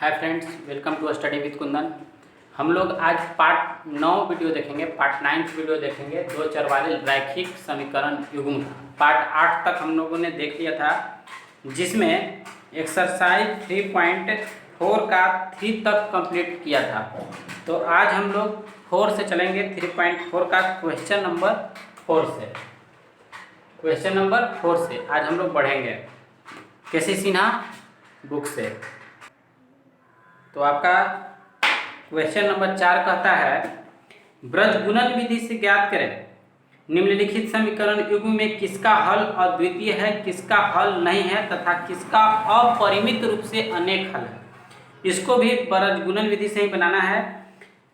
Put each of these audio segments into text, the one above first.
Hi friends, welcome to study with Kundan. हम लोग आज पार्ट 9 वीडियो देखेंगे, पार्ट 9 वीडियो देखेंगे दो चर वाले रैखिक समीकरण युग्म। पार्ट 8 तक हम लोगों ने देख लिया था, जिसमें एक्सरसाइज 3.4 का 3 तक कंप्लीट किया था। तो आज हम लोग 4 से चलेंगे, 3.4 का क्वेश्चन नंबर 4 से। क्वेश्चन नंबर 4 से आज हम लोग बढ़ेंगे केसी सिन्हा बुक से। तो आपका क्वेश्चन नंबर 4 कहता है, ब्रजगुणन विधि से ज्ञात करें निम्नलिखित समीकरण युग्म में किसका हल अद्वितीय है, किसका हल नहीं है तथा किसका अपरिमित रूप से अनेक हल है। इसको भी ब्रजगुणन विधि से ही बनाना है,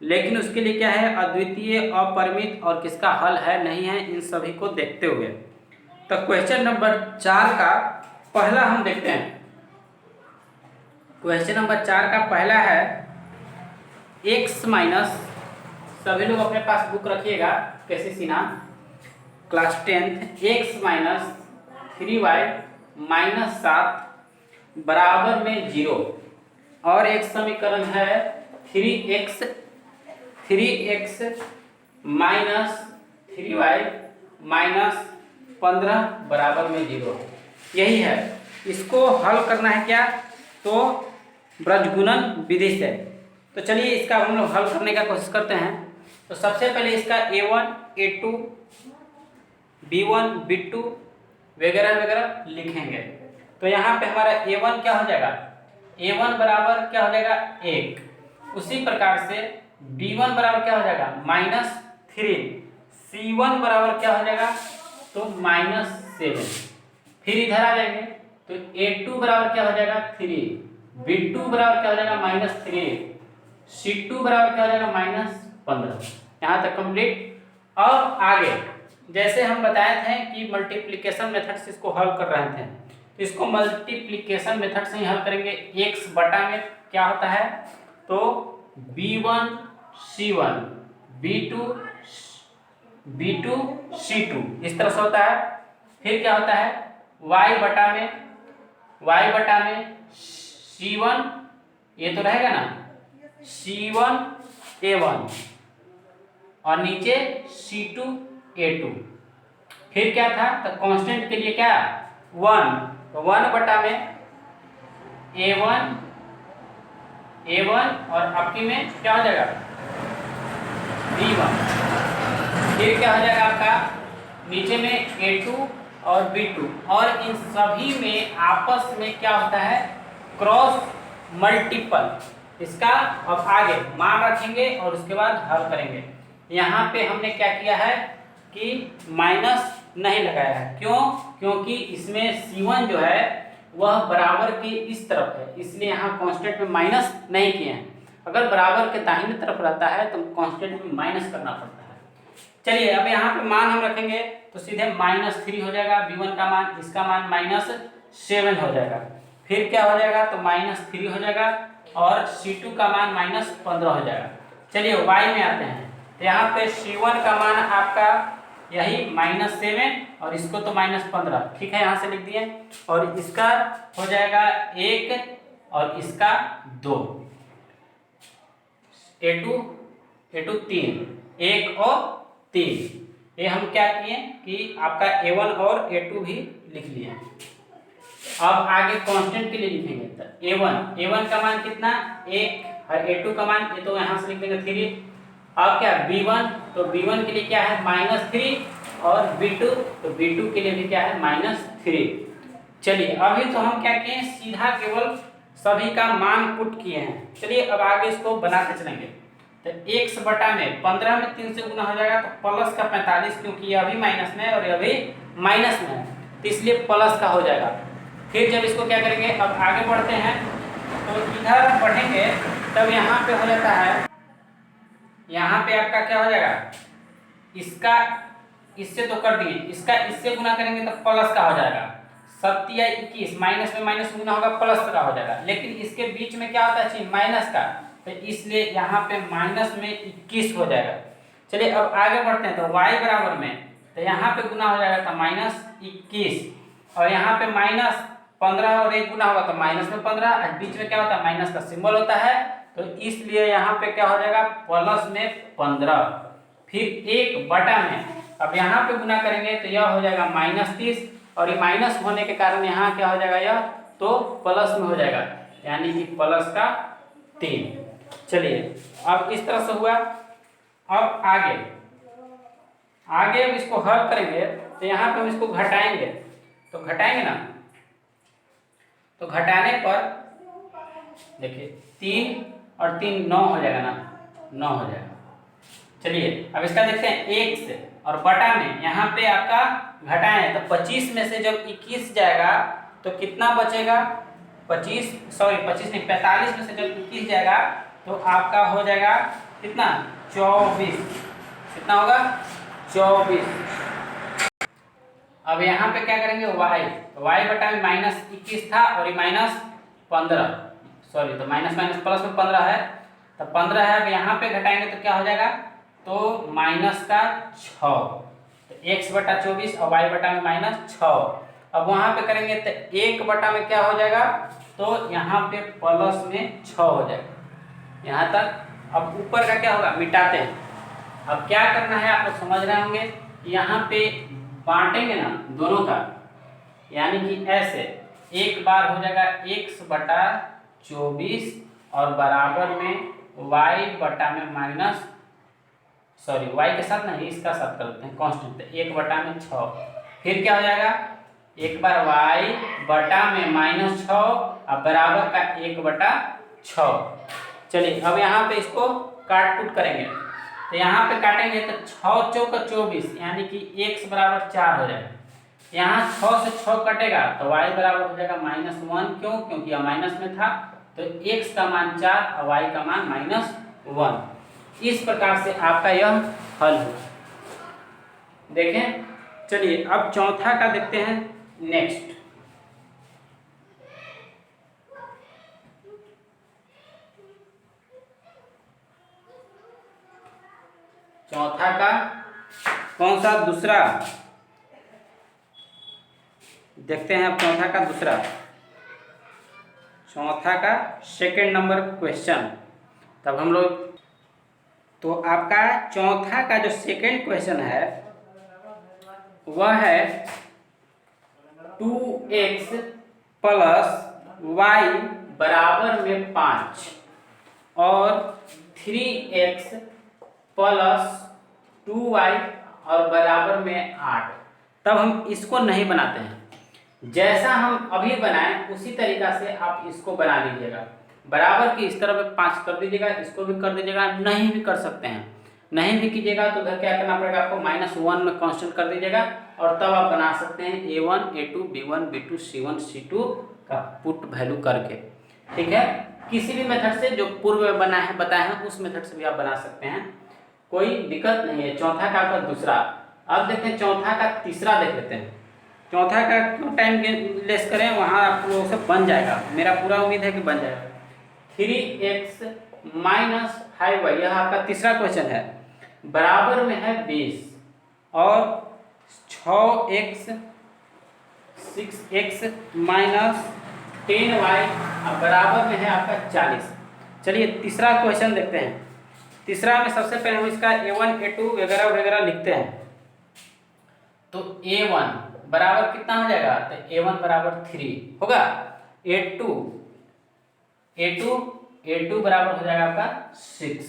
लेकिन उसके लिए क्या है, अद्वितीय, अपरिमित और किसका हल है नहीं है, इन सभी को देखते हुए। तो क्वेश्चन नंबर 4 का पहला हम देखते हैं। क्वेश्चन नंबर 4 का पहला है x माइनस, सभी लोग अपने पास बुक रखिएगा, KC Sinha class 10th, x minus 3y minus 7 बराबर में 0। और एक समीकरण है 3x माइनस 3y माइनस 15 बराबर में 0। यही है, इसको हल करना है क्या, तो ब्रजगुणन विधि से। तो चलिए इसका हम लोग हल करने का कोशिश करते हैं। तो सबसे पहले इसका a1 a2 b1 b2 वगैरह वगैरह लिखेंगे। तो यहाँ पे हमारा a1 क्या हो जाएगा, a1 बराबर क्या हो जाएगा 1। उसी प्रकार से b1 बराबर क्या हो जाएगा -3, c1 बराबर क्या हो जाएगा तो -7। फिर इधर आ जाएंगे तो a2 बराबर क्या हो जाएगा 3, b2 बराबर क्या हो जाएगा -3, c2 बराबर क्या हो जाएगा -15। यहाँ तक कंप्लीट। अब आगे जैसे हम बताए थे कि मल्टीप्लिकेशन मेथड से इसको हल कर रहे थे, तो इसको मल्टीप्लिकेशन मेथड से ही हल करेंगे। x बटा में क्या होता है तो b1 c1 b2 c2 इस तरह से होता है। फिर क्या होता है y बटा में c1, ये तो रहेगा ना c1 a1 और नीचे c2 a2। फिर क्या था तो कांस्टेंट के लिए क्या 1, तो 1 बटा में a1 और आपकी में क्या हो जाएगा b1। फिर क्या हो जाएगा आपका नीचे में a2 और b2, और इन सभी में आपस में क्या होता है क्रॉस मल्टीपल। इसका अब आगे मान रखेंगे और उसके बाद हल करेंगे। यहाँ पे हमने क्या किया है कि माइनस नहीं लगाया है, क्यों, क्योंकि इसमें c1 जो है वह बराबर के इस तरफ है, इसलिए यहाँ कांस्टेंट में माइनस नहीं किए हैं। अगर बराबर के दाहिने तरफ रहता है तो कांस्टेंट में माइनस करना पड़ता है। चलिए अब यहाँ पे मान हम रखेंगे तो सीधे -3 हो जाएगा, b1 का मान, इसका मान -7 हो जाएगा। फिर क्या हो जाएगा तो -3 हो जाएगा और c2 का मान -15 हो जाएगा। चलिए y में आते हैं, तो यहाँ पे c1 का मान आपका यही -7 और इसको तो -15, ठीक है, यहाँ से लिख दिए। और इसका हो जाएगा 1 और इसका 2, a2 3, 1 और 3। ये हम क्या किए कि आपका a1 और a2 भी लिख लिए। अब आगे कांस्टेंट के लिए लिखेंगे तो a1 का मान कितना 1 और a2 का मान ये तो यहाँ से लिख देंगे 3। अब क्या b1, तो b1 के लिए क्या है -3 और b2, तो b2 के लिए भी क्या है -3। चलिए अभी तो हम क्या किए, सीधा केवल सभी का मान पुट किए हैं। चलिए अब आगे इसको बनाते चलेंगे। तो x बटा में 15 में 3 से गुना हो जाएगा तो प्लस का 45, क्योंकि ये अभी माइनस में है और ये अभी माइनस में है, तो इसलिए प्लस का हो जाएगा। फिर जब इसको क्या करेंगे, अब आगे बढ़ते हैं तो इधर बढ़ेंगे तब यहाँ पे हो जाता है, यहाँ पे आपका क्या हो जाएगा, इसका इससे तो कर दिए, इसका इससे गुना करेंगे तो प्लस का हो जाएगा। 7 या 21, माइनस में माइनस गुना होगा प्लस का हो जाएगा, लेकिन इसके बीच में क्या होता है माइनस का, तो इसलिए यहाँ पे माइनस में 21 हो जाएगा। चलिए अब आगे बढ़ते हैं तो y बराबर में, तो यहाँ पे गुना हो जाएगा तो -21 और यहाँ पे 15 और 1 गुना होगा तो माइनस में 15, और बीच में क्या होता है माइनस का सिंबल होता है, तो इसलिए यहाँ पे क्या हो जाएगा प्लस में 15, फिर 1 बटा में, अब यहाँ पे गुना करेंगे तो यह हो जाएगा -30, और ये माइनस होने के कारण यहाँ क्या हो जाएगा यह तो प्लस में हो जाएगा, यानी कि प्लस का 3। चलिए अब इस तरह से हुआ। अब आगे अब इसको हल करेंगे तो यहाँ पे हम इसको घटाएंगे, तो घटाएंगे ना, तो घटाने पर देखिए 3 और 3 9 हो जाएगा ना, 9 हो जाएगा। चलिए अब इसका देखते हैं 1 से, और बटा में यहाँ पे आपका घटाएं तो 25 में से जब 21 जाएगा तो कितना बचेगा, 25 नहीं 45 में से जब 21 जाएगा तो आपका हो जाएगा कितना 24, कितना होगा 24। अब यहाँ पे क्या करेंगे y, तो y बटा में -21 था और ये -15, तो माइनस प्लस में 15 है, तो 15 है। अब यहाँ पे घटाएंगे तो क्या हो जाएगा, तो माइनस का 6, तो x बटा 24 और y बटा में -6। अब वहाँ पे करेंगे तो 1 बटा में क्या हो जाएगा, तो यहाँ पे प्लस में 6 हो जाएगा यहाँ तक। अब ऊपर का क्या होगा, मिटाते हैं। अब क्या करना है आप लोग समझ रहे होंगे, यहाँ पे बांटेंगे ना दोनों का, यानी कि ऐसे एक बार हो जाएगा x बटा 24 और बराबर में y बटा में y के साथ नहीं इसका साथ कर देते हैं कांस्टेंट, 1 बटा में 6, फिर क्या हो जाएगा एक बार y बटा में -6 और बराबर का 1 बटा 6। चलिए अब यहाँ पे इसको काट कूट करेंगे, तो यहाँ पे काटेंगे तो 6 चौका 24, यानी कि x बराबर 4 हो जाएगा। यहाँ 6 से 6 कटेगा तो y बराबर हो जाएगा -1, क्यों, क्योंकि यह माइनस में था, तो x का मान 4 और y का मान -1। इस प्रकार से आपका यह हल हो। देखें, चलिए अब चौथा का देखते हैं नेक्स्ट। चौथा का कौन सा, दूसरा देखते हैं। अब चौथा का दूसरा, चौथा का सेकंड नंबर क्वेश्चन। तब हम लोग, तो आपका चौथा का जो सेकंड क्वेश्चन है वह है 2x + y बराबर में 5 और 3x + 2y और बराबर में 8। तब हम इसको नहीं बनाते हैं, जैसा हम अभी बनाएं उसी तरीका से आप इसको बना लीजिएगा। बराबर की इस तरफ 5 कर दीजिएगा, इसको भी कर दीजिएगा, नहीं भी कर सकते हैं। नहीं भी कीजिएगा तो उधर क्या करना पड़ेगा आपको, -1 में कांस्टेंट कर दीजिएगा, और तब आप बना सकते हैं a1 a2 b1 b2 c1 c2 का पुट वैल्यू करके। ठीक है, किसी भी मेथड से जो पूर्व में बना है बताए हैं उस मेथड से भी आप बना सकते हैं, कोई दिक्कत नहीं है। चौथा का आपका दूसरा। अब देखते हैं चौथा का तीसरा देख लेते हैं। चौथा का क्यों टाइम लेस करें, वहाँ आप लोगों से बन जाएगा, मेरा पूरा उम्मीद है कि बन जाएगा। 3x - 5y, यह आपका तीसरा क्वेश्चन है, बराबर में है 20 और 6x 6x - 10y बराबर में है आपका 40। चलिए तीसरा क्वेश्चन देखते हैं। तीसरा में सबसे पहले हम इसका a1 a2 वगैरह वगैरह लिखते हैं। तो a1 बराबर कितना हो जाएगा, तो a1 बराबर 3 होगा, a2 बराबर हो जाएगा आपका 6।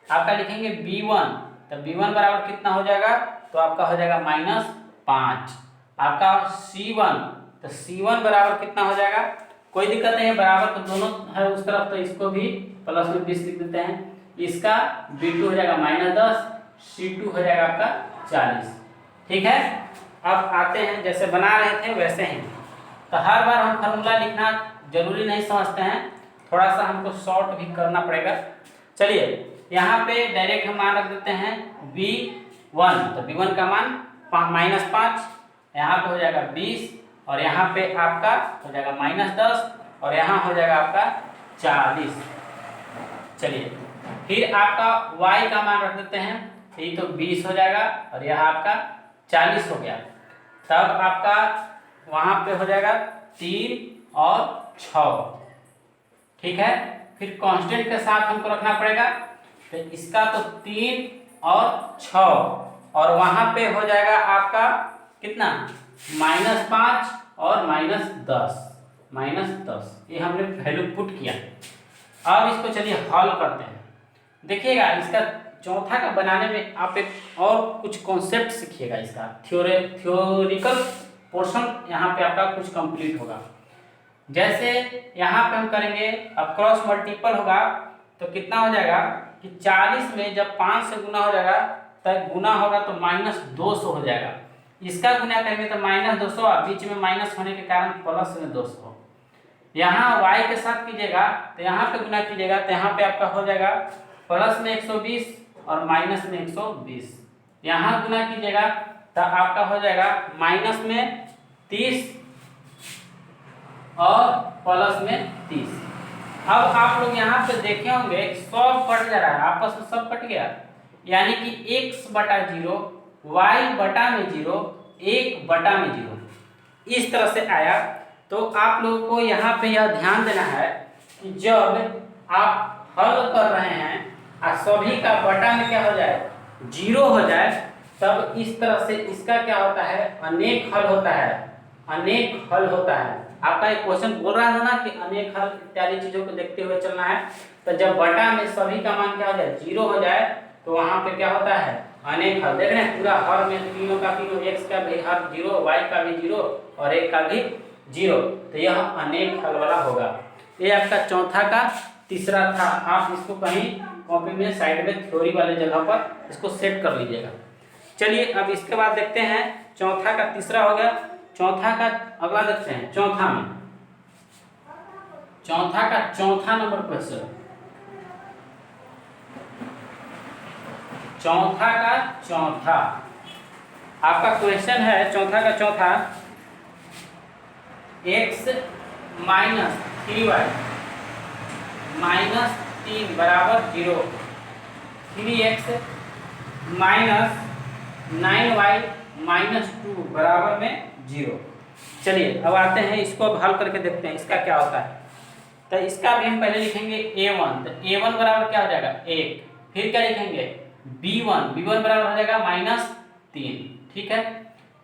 आपका लिखेंगे b1, तो b1 बराबर कितना हो जाएगा, तो आपका हो जाएगा -5। आपका c1, तो c1 बराबर कितना हो जाएगा, कोई दिक्कत नहीं है, बराबर तो दोनों है उस तरफ, तो इसको भी प्लस में 20 लिख देते हैं। इसका b2 हो जाएगा -10, c2 हो जाएगा आपका 40। ठीक है, अब आते हैं जैसे बना रहे थे वैसे ही। तो हर बार हम फार्मूला लिखना जरूरी नहीं समझते हैं, थोड़ा सा हमको शॉर्ट भी करना पड़ेगा। चलिए यहाँ पे डायरेक्ट हम मान रख देते हैं b1, तो b1 का मान -5, यहाँ पे हो जाएगा 20, और यहाँ पे आपका हो जाएगा -10, और यहाँ हो जाएगा आपका 40। चलिए फिर आपका y का मान रख देते हैं, ये तो 20 हो जाएगा और यह आपका 40 हो गया। तब आपका वहाँ पे हो जाएगा 3 और 6, ठीक है। फिर कांस्टेंट के साथ हमको रखना पड़ेगा, तो इसका तो 3 और 6, और वहां पे हो जाएगा आपका कितना, -5 और -10, ये हमने वैल्यू पुट किया। अब इसको चलिए हल करते हैं। देखिएगा इसका चौथा का बनाने में आप एक और कुछ कॉन्सेप्ट सीखिएगा, इसका थ्योरिकल पोर्शन यहाँ पे आपका कुछ कंप्लीट होगा। जैसे यहाँ पे हम करेंगे, अब क्रॉस मल्टीपल होगा तो कितना हो जाएगा कि 40 में जब 5 से गुना हो जाएगा तब गुना होगा तो -200 हो जाएगा। इसका गुना करेंगे तो -200, और बीच में माइनस होने के कारण प्लस में 200। यहाँ y के साथ कीजिएगा तो यहाँ पे गुना कीजिएगा तो यहाँ पे आपका हो जाएगा प्लस में 120 और माइनस में 120। यहाँ गुना कीजिएगा तो आपका हो जाएगा माइनस में 30 और प्लस में 30। अब आप लोग यहाँ पे देखे होंगे सब कट जा रहा है, आपस में सब कट गया, यानी कि x/0 y/0 1/0 इस तरह से आया। तो आप लोगों को यहाँ पे यह ध्यान देना है कि जब आप हल कर रहे हैं और सभी का बटा में क्या हो जाए 0 हो जाए, तब इस तरह से इसका क्या होता है, अनेक हल होता है, अनेक हल होता है। आपका एक क्वेश्चन बोल रहा है ना कि अनेक हल इत्यादि चीजों को देखते हुए चलना है। तो जब बटा में सभी का मान क्या हो जाए 0 हो जाए, तो वहां पे क्या होता है अनेक हल। देख रहे हैं पूरा हर में तीनों का तीनों, x का भी हर 0, y का भी 0 और 1 का भी 0, तो यह अनेक हल वाला होगा। ये आपका चौथा का तीसरा था। आप इसको कहीं कॉपी में साइड में थ्योरी वाले जगह पर इसको सेट कर लीजिएगा। चलिए अब इसके बाद देखते हैं, चौथा का तीसरा हो गया। चौथा का अगला देखते हैं, चौथा में चौथा का चौथा नंबर क्वेश्चन, चौथा का चौथा आपका क्वेश्चन है। चौथा का चौथा, x - 3y -3 बराबर 0, 3x - 9y -2 बराबर में 0। चलिए अब आते हैं, इसको अब हल करके देखते हैं इसका क्या होता है। तो इसका भी हम पहले लिखेंगे a1, तो a1 बराबर क्या हो जाएगा 1। फिर क्या लिखेंगे b1 बराबर हो जाएगा -3, ठीक है।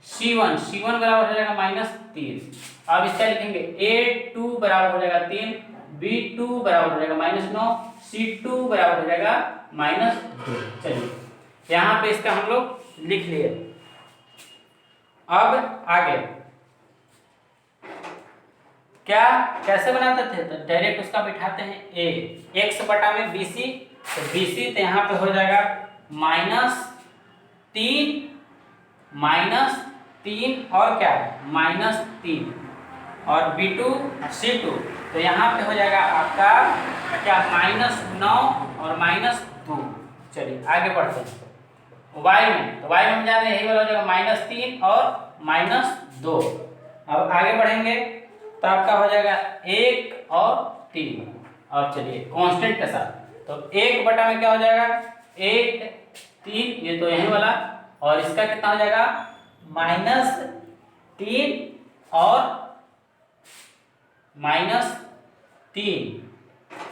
c1 बराबर हो जाएगा -3। अब इसका लिखेंगे a2 बराबर हो जाएगा 3, b2 बराबर हो जाएगा -9, c2 बराबर हो जाएगा -2। चलिए यहाँ पे इसका हम लोग लिख लिए। अब आगे क्या कैसे बनाते थे, तो डायरेक्ट उसका बिठाते हैं a, x बटा में bc, तो bc तो यहाँ पे हो जाएगा -3 और क्या -3, और b2 c2 तो यहाँ पे हो जाएगा आपका क्या -9 और -2। चलिए आगे बढ़ते हैं y में, तो y में हम जाते हैं यही वाला हो जाएगा -3 और -2। अब आगे बढ़ेंगे तो आपका हो जाएगा 1 और 3। अब चलिए कांस्टेंट के साथ, तो 1 बटा में क्या हो जाएगा 1 3, ये तो यही वाला, और इसका कितना हो जाएगा -3 और -3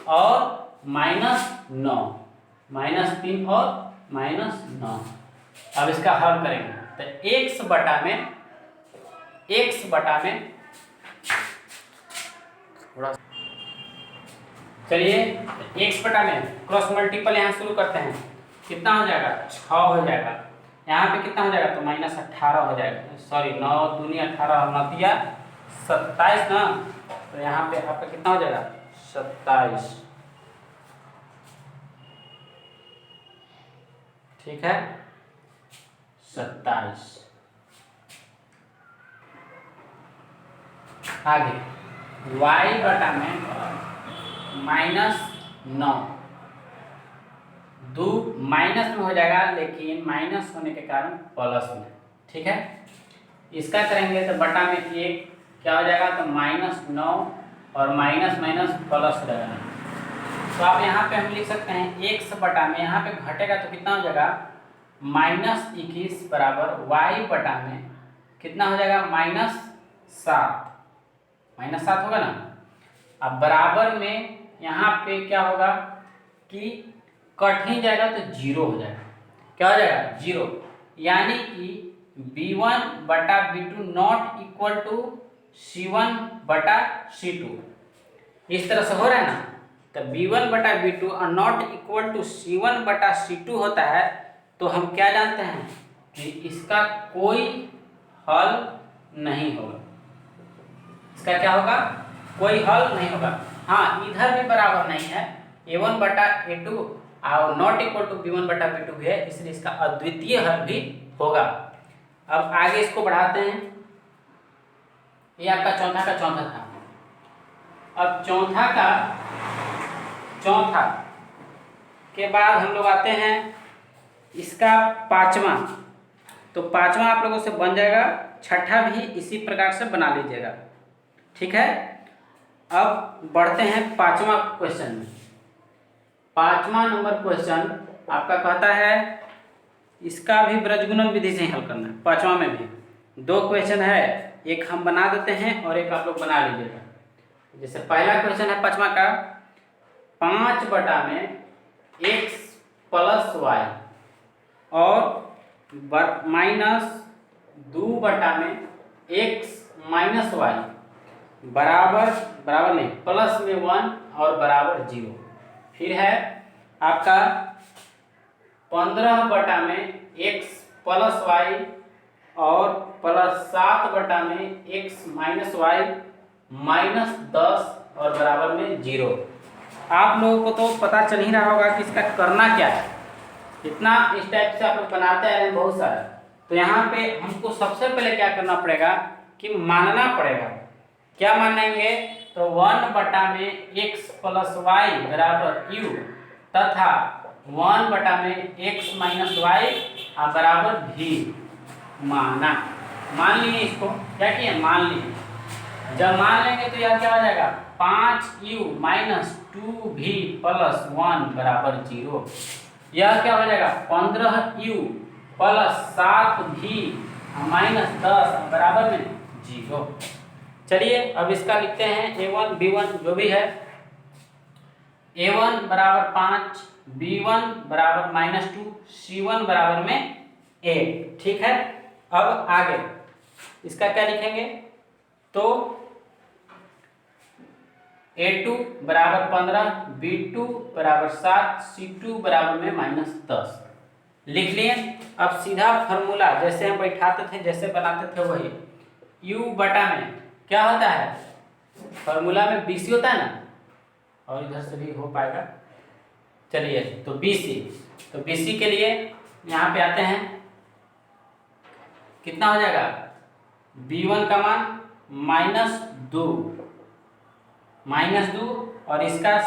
और -9, -3 और -9। अब इसका हल करेंगे तो x बटा में थोड़ा, चलिए x बटा में क्रॉस मल्टीपल यहाँ शुरू करते हैं, कितना हो जाएगा 6 हो जाएगा। यहाँ पे कितना हो जाएगा तो -18 हो जाएगा, सॉरी 9 दूनी 18 9 27 ना, तो यहाँ पे आपका कितना हो जाएगा 27, ठीक है 27। आगे y बटा में -9, दो माइनस में हो जाएगा, लेकिन माइनस होने के कारण प्लस में, ठीक है। इसका करेंगे तो बटा में 1 क्या हो जाएगा तो -9 और माइनस प्लस हो जाएगा। तो आप यहाँ पे हम लिख सकते हैं x बटा में, यहाँ पे घटेगा तो कितना हो जाएगा -21 बराबर y बटा में कितना हो जाएगा -7 -7 होगा ना। अब बराबर में यहाँ पे क्या होगा कि कट ही जाएगा तो 0 हो जाएगा। क्या हो जाएगा? 0। यानी कि b1/b2 not equal to c1/c2। इस तरह से हो रहा है ना। तो b1/b2 और नॉट इक्वल टू c1/c2 होता है, तो हम क्या जानते हैं कि इसका कोई हल नहीं होगा। इसका क्या होगा? कोई हल नहीं होगा। हाँ, इधर भी बराबर नहीं है, a1/a2 और नॉट इक्वल टू b1/b2 भी है, इसलिए इसका अद्वितीय हल भी होगा। अब आगे इसको बढ़ाते हैं। ये आपका चौथा का चौथा था। अब चौथा के बाद हम लोग आते हैं इसका पांचवा। तो पांचवा आप लोगों से बन जाएगा, छठा भी इसी प्रकार से बना लीजिएगा, ठीक है। अब बढ़ते हैं पांचवा क्वेश्चन में। पांचवा नंबर क्वेश्चन आपका कहता है इसका भी ब्रजगुणन विधि से हल करना है। पांचवा में भी 2 क्वेश्चन है, एक हम बना देते हैं और एक आप लोग बना लीजिएगा। जैसे पहला क्वेश्चन है पांचवा का, 5/x + y और -2/x - y बराबर नहीं, प्लस में 1 और बराबर 0। फिर है आपका 15/x + y और +7/x - y -10 और बराबर में 0। आप लोगों को तो पता चल ही रहा होगा कि इसका करना क्या है। इतना इस टाइप से आप लोग बनाते आ रहे हैं बहुत सारा। तो यहाँ पे हमको सबसे पहले क्या करना पड़ेगा कि मानना पड़ेगा। क्या मानेंगे? तो 1/x + y बराबर u तथा 1/x - y बराबर v माना। मान लिए इसको, क्या किए? मान लिए। जब मान लेंगे तो यह क्या हो जाएगा? 5u - 2v + 1 बराबर 0। यह क्या हो जाएगा? 15u + 7v - 10 बराबर में 0। चलिए अब इसका लिखते हैं a1 b1 जो भी है। a1 बराबर 5, b1 बराबर -2, c1 बराबर में 1, ठीक है। अब आगे इसका क्या लिखेंगे? तो a2 बराबर 15, b2 बराबर 7, c2 बराबर में -10 लिख लिए। अब सीधा फॉर्मूला जैसे हम बैठाते थे, जैसे बनाते थे वही, u बटा में क्या होता है? फॉर्मूला में bc होता है ना, और इधर से भी हो पाएगा। चलिए तो bc के लिए यहाँ पे आते हैं, कितना हो जाएगा? b1 का मान -2 और इसका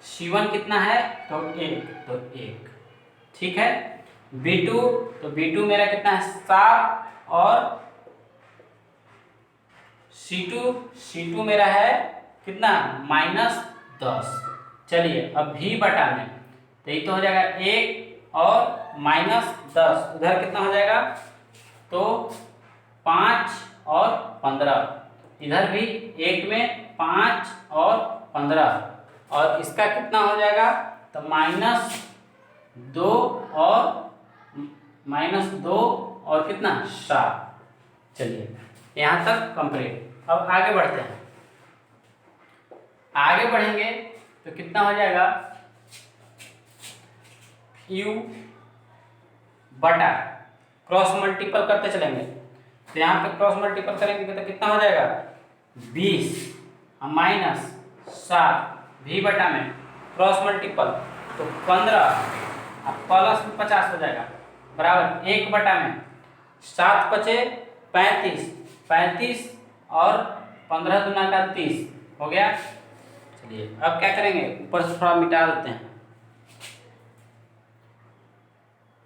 c1 कितना है? तो 1, ठीक है। b2 मेरा कितना है? 7 और c2 मेरा है कितना? -10। चलिए अब v बटा में, तो ये तो हो जाएगा 1 और -10, उधर कितना हो जाएगा? तो 5 और 15, इधर भी 1 में 5 और 15, और इसका कितना हो जाएगा? तो -2 और कितना? 7। चलिए यहाँ तक कंप्लीट। अब आगे बढ़ते हैं। आगे बढ़ेंगे तो कितना हो जाएगा? u बटा क्रॉस मल्टीपल करते चलेंगे, तो यहाँ पे क्रॉस मल्टीपल करेंगे तो कितना हो जाएगा? 20 -7 v बटा में क्रॉस मल्टीपल तो 15 प्लस में 50 हो जाएगा बराबर 1 बटा में 7 बचे 35 और 15 दूना का 30 हो गया। चलिए अब क्या करेंगे? ऊपर से थोड़ा मिटा देते हैं।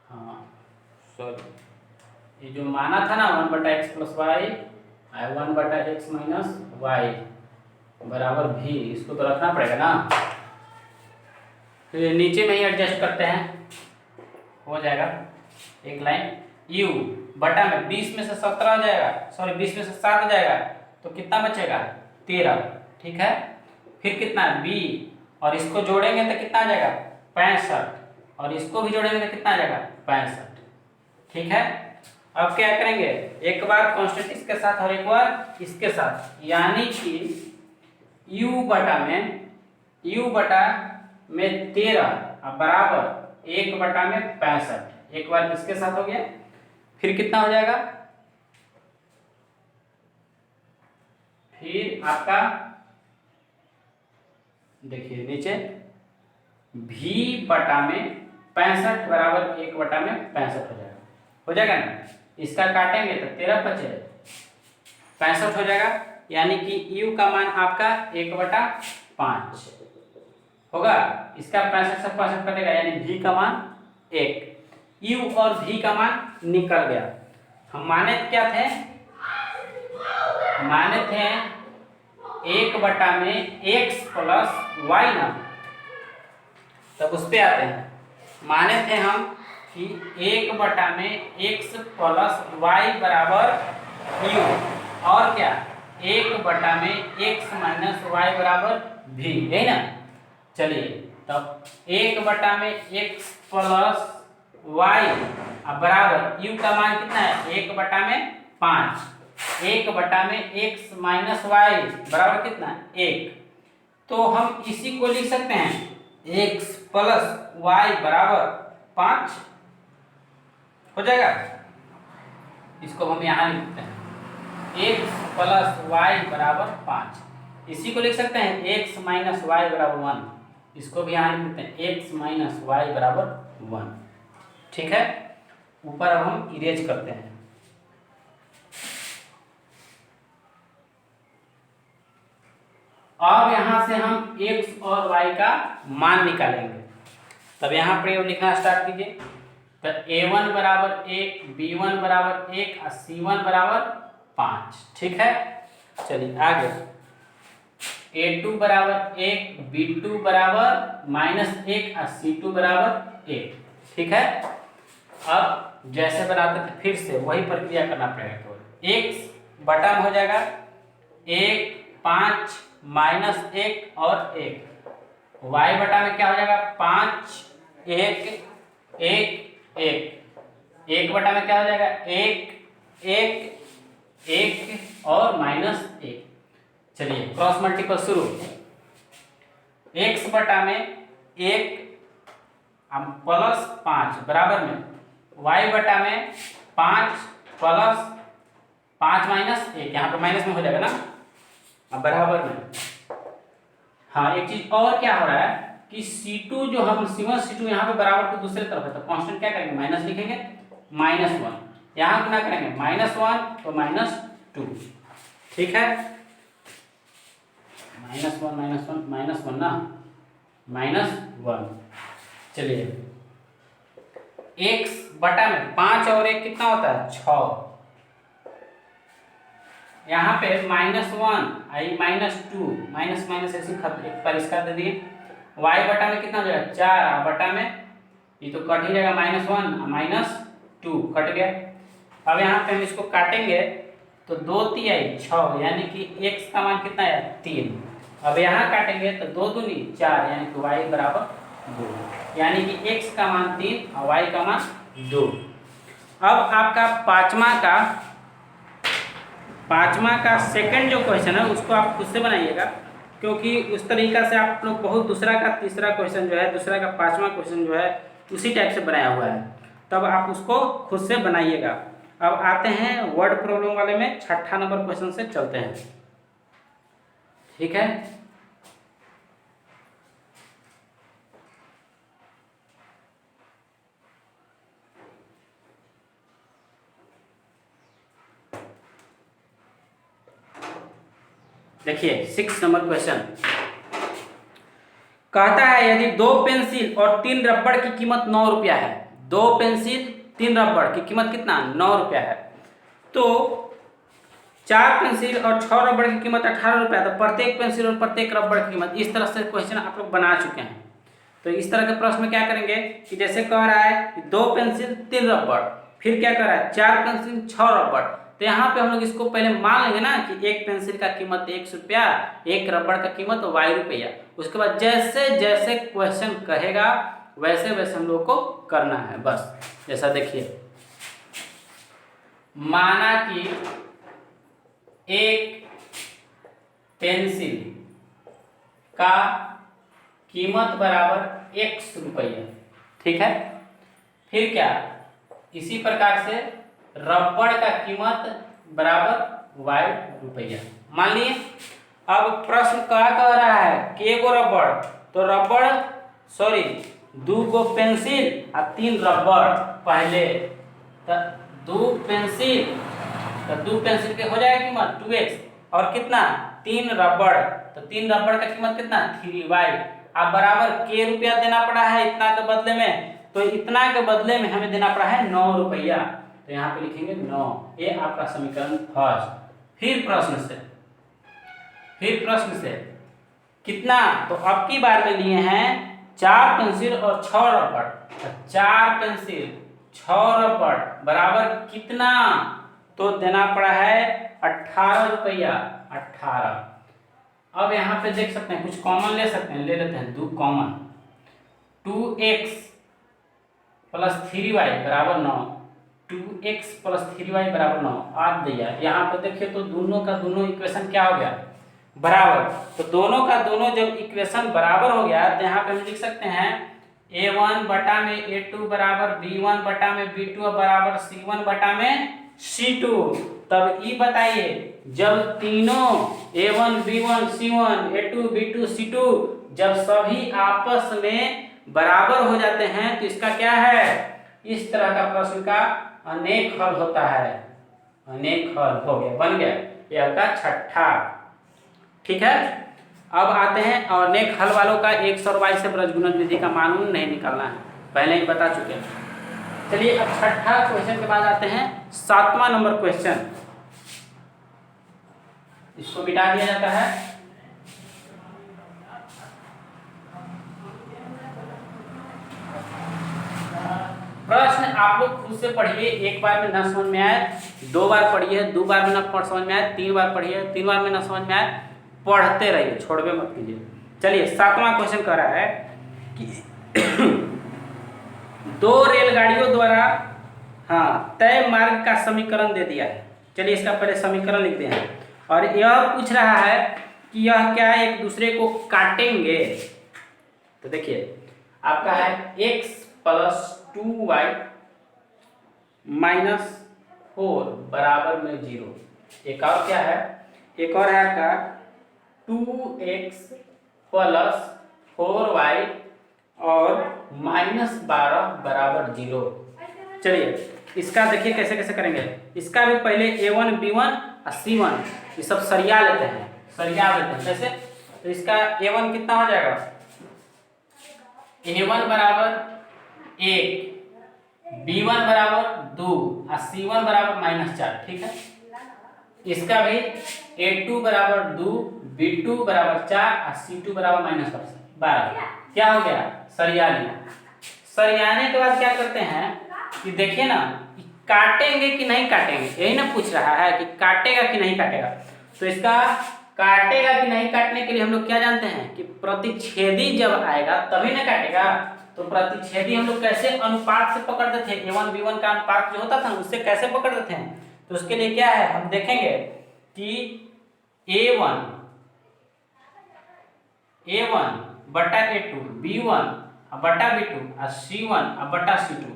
हाँ सॉरी, ये जो माना था ना 1/x + y 1/x - y बराबर v, इसको तो रखना पड़ेगा ना। तो ये नीचे में ही एडजस्ट करते हैं, हो जाएगा एक लाइन। u बटा में 20 में से 17 हो जाएगा, सॉरी 20 में से 7 हो जाएगा, तो कितना बचेगा 13, ठीक है। फिर कितना b, और इसको जोड़ेंगे तो कितना आ जाएगा 65, और इसको भी जोड़ेंगे तो कितना आ जाएगा 65, ठीक है। अब क्या करेंगे, एक बार कांस्टेंट इसके साथ और एक बार इसके साथ, यानी कि u बटा में 13 बराबर 1 बटा में 65। एक बार इसके साथ हो गया, फिर कितना हो जाएगा, फिर आपका देखिए नीचे v बटा में 65 बराबर 1 बटा में 65 हो जाएगा ना। इसका काटेंगे तो 13 बचे 65 हो जाएगा, यानी कि u का मान आपका 1/5 होगा। इसका 65 से 65 कटेगा, यानी v का मान 1। u और v का मान निकल गया। हम माने क्या थे, माने थे 1 बटा में x प्लस y ना, तब उस पे आते हैं। माने थे हम कि 1 बटा में x प्लस y बराबर u, और क्या 1 बटा में x माइनस y बराबर v, यही ना। चलिए तब 1 बटा में x प्लस y बराबर u का मान कितना है 1 बटा में 5, 1 बटा में x माइनस y बराबर कितना 1। तो हम इसी को लिख सकते हैं x प्लस y बराबर 5 हो जाएगा। इसको हम यहाँ लिखते हैं x प्लस y बराबर 5। इसी को लिख सकते हैं x माइनस y बराबर 1। इसको भी यहाँ लिखते हैं x माइनस y बराबर 1, ठीक है। ऊपर अब हम इरेज करते हैं। अब यहाँ से हम x और y का मान निकालेंगे। तब यहाँ पर लिखना स्टार्ट कीजिए। तो a1 बराबर 1, b1 बराबर 1 और c1 बराबर 5, ठीक है। चलिए आगे a2 बराबर 1, b2 बराबर -1 और c2 बराबर 1, ठीक है। अब जैसे बनाते थे फिर से वही प्रक्रिया करना पड़ेगा। तो x बटा में हो जाएगा 1, 5 -1 और 1, y बटा में क्या हो जाएगा 5, 1, 1, 1 बटा में क्या हो जाएगा 1, 1, 1 और -1। चलिए क्रॉस मल्टीपल शुरू। x बटा में 1 प्लस 5 बराबर में y बटा में 5 प्लस 5 -1, यहाँ पर माइनस में हो जाएगा ना, अब बराबर में। हाँ एक चीज और क्या हो रहा है कि C2 जो हम C1 C2 यहाँ पे बराबर को दूसरे तरफ है, तो कांस्टेंट क्या करेंगे माइनस लिखेंगे, -1 यहाँ गुना करेंगे -1 तो -2, ठीक है। -1 ना -1। चलिए x बटा में 5 और 1 कितना होता है 6, यहाँ पे -1 आई -2 माइनस माइनस ऐसे एक परिष्कार दे दिए। y बटा में कितना हो जाएगा 4, बटा में ये तो कट ही जाएगा -1 -2 कट गया। अब यहाँ पे हम इसको काटेंगे तो 2 तिहाई 6, यानी कि x का मान कितना है 3। अब यहाँ काटेंगे तो 2 दूनी 4, यानी कि y बराबर 2, यानी कि x का मान 3 और y का मान 2। अब आपका पांचवा का सेकंड जो क्वेश्चन है उसको आप खुद से बनाइएगा, क्योंकि उस तरीका से आप लोग बहुत दूसरा का तीसरा क्वेश्चन जो है, दूसरा का पांचवा क्वेश्चन जो है उसी टाइप से बनाया हुआ है, तब आप उसको खुद से बनाइएगा। अब आते हैं वर्ड प्रॉब्लम वाले में, 6ठा नंबर क्वेश्चन से चलते हैं, ठीक है। देखिए 6 नंबर क्वेश्चन कहता है यदि 2 पेंसिल और 3 रबड़ की कीमत 9 रुपया है, 2 पेंसिल 3 रबड़ की कीमत कितना 9 रुपया है, तो 4 पेंसिल और 6 रबड़ की कीमत 18 रुपया, तो प्रत्येक पेंसिल और प्रत्येक रबड़ की कीमत। इस तरह से क्वेश्चन आप लोग बना चुके हैं। तो इस तरह के प्रश्न में क्या करेंगे कि जैसे कह रहा है कि 2 पेंसिल 3 रबड़, फिर क्या कर रहा है 4 पेंसिल 6 रबड़, तो यहाँ पे हम लोग इसको पहले मान लेंगे ना कि एक पेंसिल का कीमत 100 रुपया, एक रबड़ का कीमत y रुपया। उसके बाद जैसे जैसे क्वेश्चन कहेगा वैसे वैसे हम लोग को करना है बस। जैसा देखिए, माना कि एक पेंसिल का कीमत बराबर 100 रुपया, ठीक है। फिर क्या, इसी प्रकार से रबड़ का कीमत बराबर y रुपया मान लिए। अब प्रश्न क्या कह रहा है कि एगो रबड़, तो रबड़ सॉरी 2 गो पेंसिल और 3 रबड़ पहले, तो 2 पेंसिल, तो 2 पेंसिल के हो जाएगा कीमत 2x, और कितना 3 रबड़, तो 3 रबड़ का कीमत कितना 3y। अब बराबर k रुपया देना पड़ा है इतना के बदले में, तो इतना के बदले में हमें देना पड़ा है 9 रुपया, तो यहाँ पे लिखेंगे 9। ये आपका समीकरण फर्स्ट। फिर प्रश्न से कितना, तो अब की बार में लिए हैं 4 पेंसिल और 6 रबड़, 4 पेंसिल 6 रबड़ बराबर कितना, तो देना पड़ा है 18 रुपया, 18। अब यहाँ पे देख सकते हैं कुछ कॉमन ले सकते हैं, ले लेते हैं 2 कॉमन, 2x प्लस 3y बराबर 9, 2x प्लस 3y बराबर 9 आज दिया। यहाँ पे देखिए तो दोनों का दोनों इक्वेशन क्या हो गया बराबर, तो दोनों का दोनों जब इक्वेशन बराबर हो गया तो यहाँ पे हम लिख सकते हैं a1 बटा में a2 बराबर b1 बटा में b2 बराबर c1 बटा में c2। तब ये बताइए जब तीनों a1 b1 c1 a2 b2 c2 जब सभी आपस में बराबर हो जाते हैं तो इसका क्या है, इस तरह का प्रश्न का अनेक हल होता है। अनेक हल हो गया, बन गया ये आपका छठा, ठीक है। अब आते हैं और अनेक हल वालों का 100 से ब्रजगुणन विधि का मानून नहीं निकालना है, पहले ही बता चुके हैं। चलिए अब छठा क्वेश्चन के बाद आते हैं 7वां नंबर क्वेश्चन। इसको मिटा दिया जाता है। प्रश्न आप लोग खुद से पढ़िए, एक बार में न समझ में आए 2 बार पढ़िए, 2 बार में न पढ़ समझ में आए 3 बार पढ़िए, 3 बार में न समझ में आए पढ़ते रहिए, छोड़वे मत कीजिए। चलिए 7वां क्वेश्चन कह रहा है कि 2 रेलगाड़ियों द्वारा तय मार्ग का समीकरण दे दिया है। चलिए इसका पहले समीकरण लिखते हैं, और यह पूछ रहा है कि यह क्या एक दूसरे को काटेंगे। तो देखिए आपका है x प्लस 2y माइनस 4 बराबर में 0। एक और क्या है, एक और है आपका 2x प्लस 4y और माइनस 12 बराबर 0। चलिए इसका देखिए कैसे कैसे करेंगे। इसका भी पहले a1 b1 और c1 ये सब सरिया लेते हैं, कैसे, तो इसका a1 कितना हो जाएगा, a1 बराबर 1, b1 बराबर 2 और c1 बराबर -4, ठीक है। इसका भी a2 बराबर 2, b2 बराबर 4 और c2 बराबर -12। क्या हो गया, सरिया लिया। सरियाने के बाद क्या करते हैं कि देखिए ना काटेंगे कि नहीं काटेंगे, यही ना पूछ रहा है कि काटेगा कि नहीं काटेगा। तो इसका काटेगा कि नहीं काटने के लिए हम लोग क्या जानते हैं कि प्रतिच्छेदी जब आएगा तभी ना काटेगा। तो प्रतिच्छेदी हम लोग कैसे अनुपात से पकड़ते थे, a1 b1 का अनुपात जो होता था उससे कैसे पकड़ते थे। तो उसके लिए क्या है हम देखेंगे कि a1 बटा a2 b1 बटा b2 और c1 बटा c2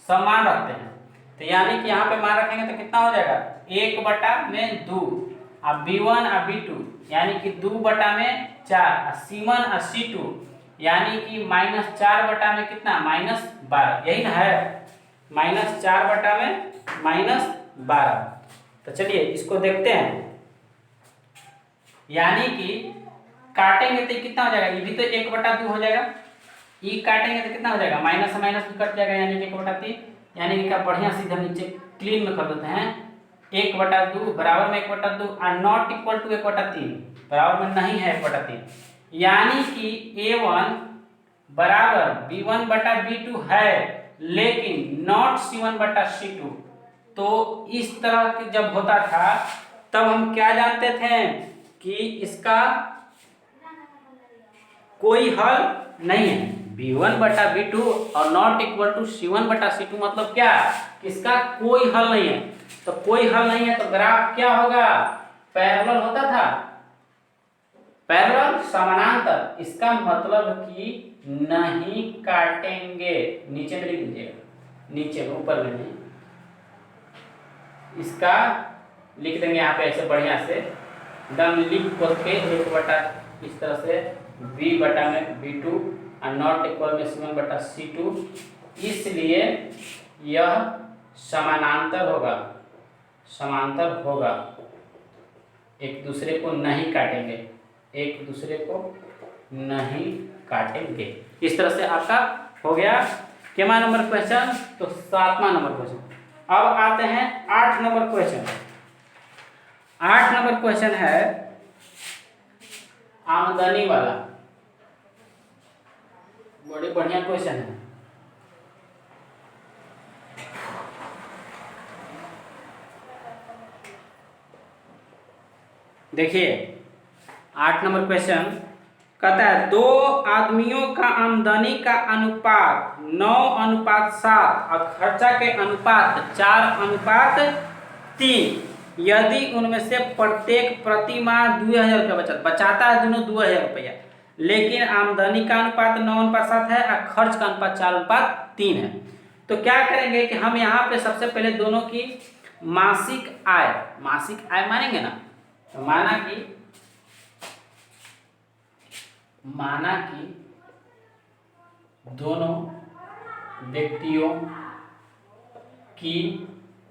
समान रखते हैं। तो यानी कि यहाँ पे मान रखेंगे तो कितना हो जाएगा 1 बटा में 2 और b1 और b2 यानी कि 2 बटा में 4 और c1 और c2 यानी कि -4 बटा में कितना -12, यही ना है, -4 बटा में -12। तो चलिए इसको देखते हैं, यानी कि काटेंगे तो कितना हो जाएगा, ये भी तो 1 बटा 2 हो जाएगा, ये काटेंगे तो कितना हो जाएगा माइनस से माइनस भी कट जाएगा, यानी कि 1 बटा 3, यानी कि क्या बढ़िया सीधा नीचे क्लीन में कर देते हैं 1 बटा 2 बराबर में 1 बटा 2 और नॉट इक्वल टू 1 बटा 3 बराबर में नहीं है 1 बटा 3, यानी कि a1 बराबर b1 बटा b2 है लेकिन नॉट c1 बटा c2, तो इस तरह की जब होता था तब हम क्या जानते थे कि इसका कोई हल नहीं है, V1/V2 और नॉट इक्वल टू C1/C2, मतलब क्या, इसका कोई हल नहीं है। तो कोई हल नहीं है तो ग्राफ क्या होगा, पैरेलल होता था, पैरेलल समानांतर, इसका मतलब कि नहीं काटेंगे। नीचे में लिख दीजिएगा, नीचे में, ऊपर में नहीं, इसका लिख देंगे यहाँ पे ऐसे बढ़िया से एकदम लिख खोल के 1 इस तरह से V/V2 और नॉट इक्वल में C1/C2, इसलिए यह समानांतर होगा, समांतर होगा, एक दूसरे को नहीं काटेंगे, एक दूसरे को नहीं काटेंगे। इस तरह से आपका हो गया कितना नंबर क्वेश्चन, तो 7वां नंबर क्वेश्चन। अब आते हैं 8 नंबर क्वेश्चन। 8 नंबर क्वेश्चन है आमदनी वाला, बड़े बढ़िया क्वेश्चन है। देखिए 8 नंबर क्वेश्चन कहता है 2 आदमियों का आमदनी का अनुपात 9:7 और खर्चा के अनुपात 4:3, यदि उनमें से प्रत्येक प्रति माह 2000 रुपया बचाता है, दोनों 2000 रुपया, लेकिन आमदनी का अनुपात 9:7 है और खर्च का अनुपात 4:3 है, तो क्या करेंगे कि हम यहाँ पे सबसे पहले दोनों की मासिक आय मानेंगे ना। तो माना कि दोनों व्यक्तियों की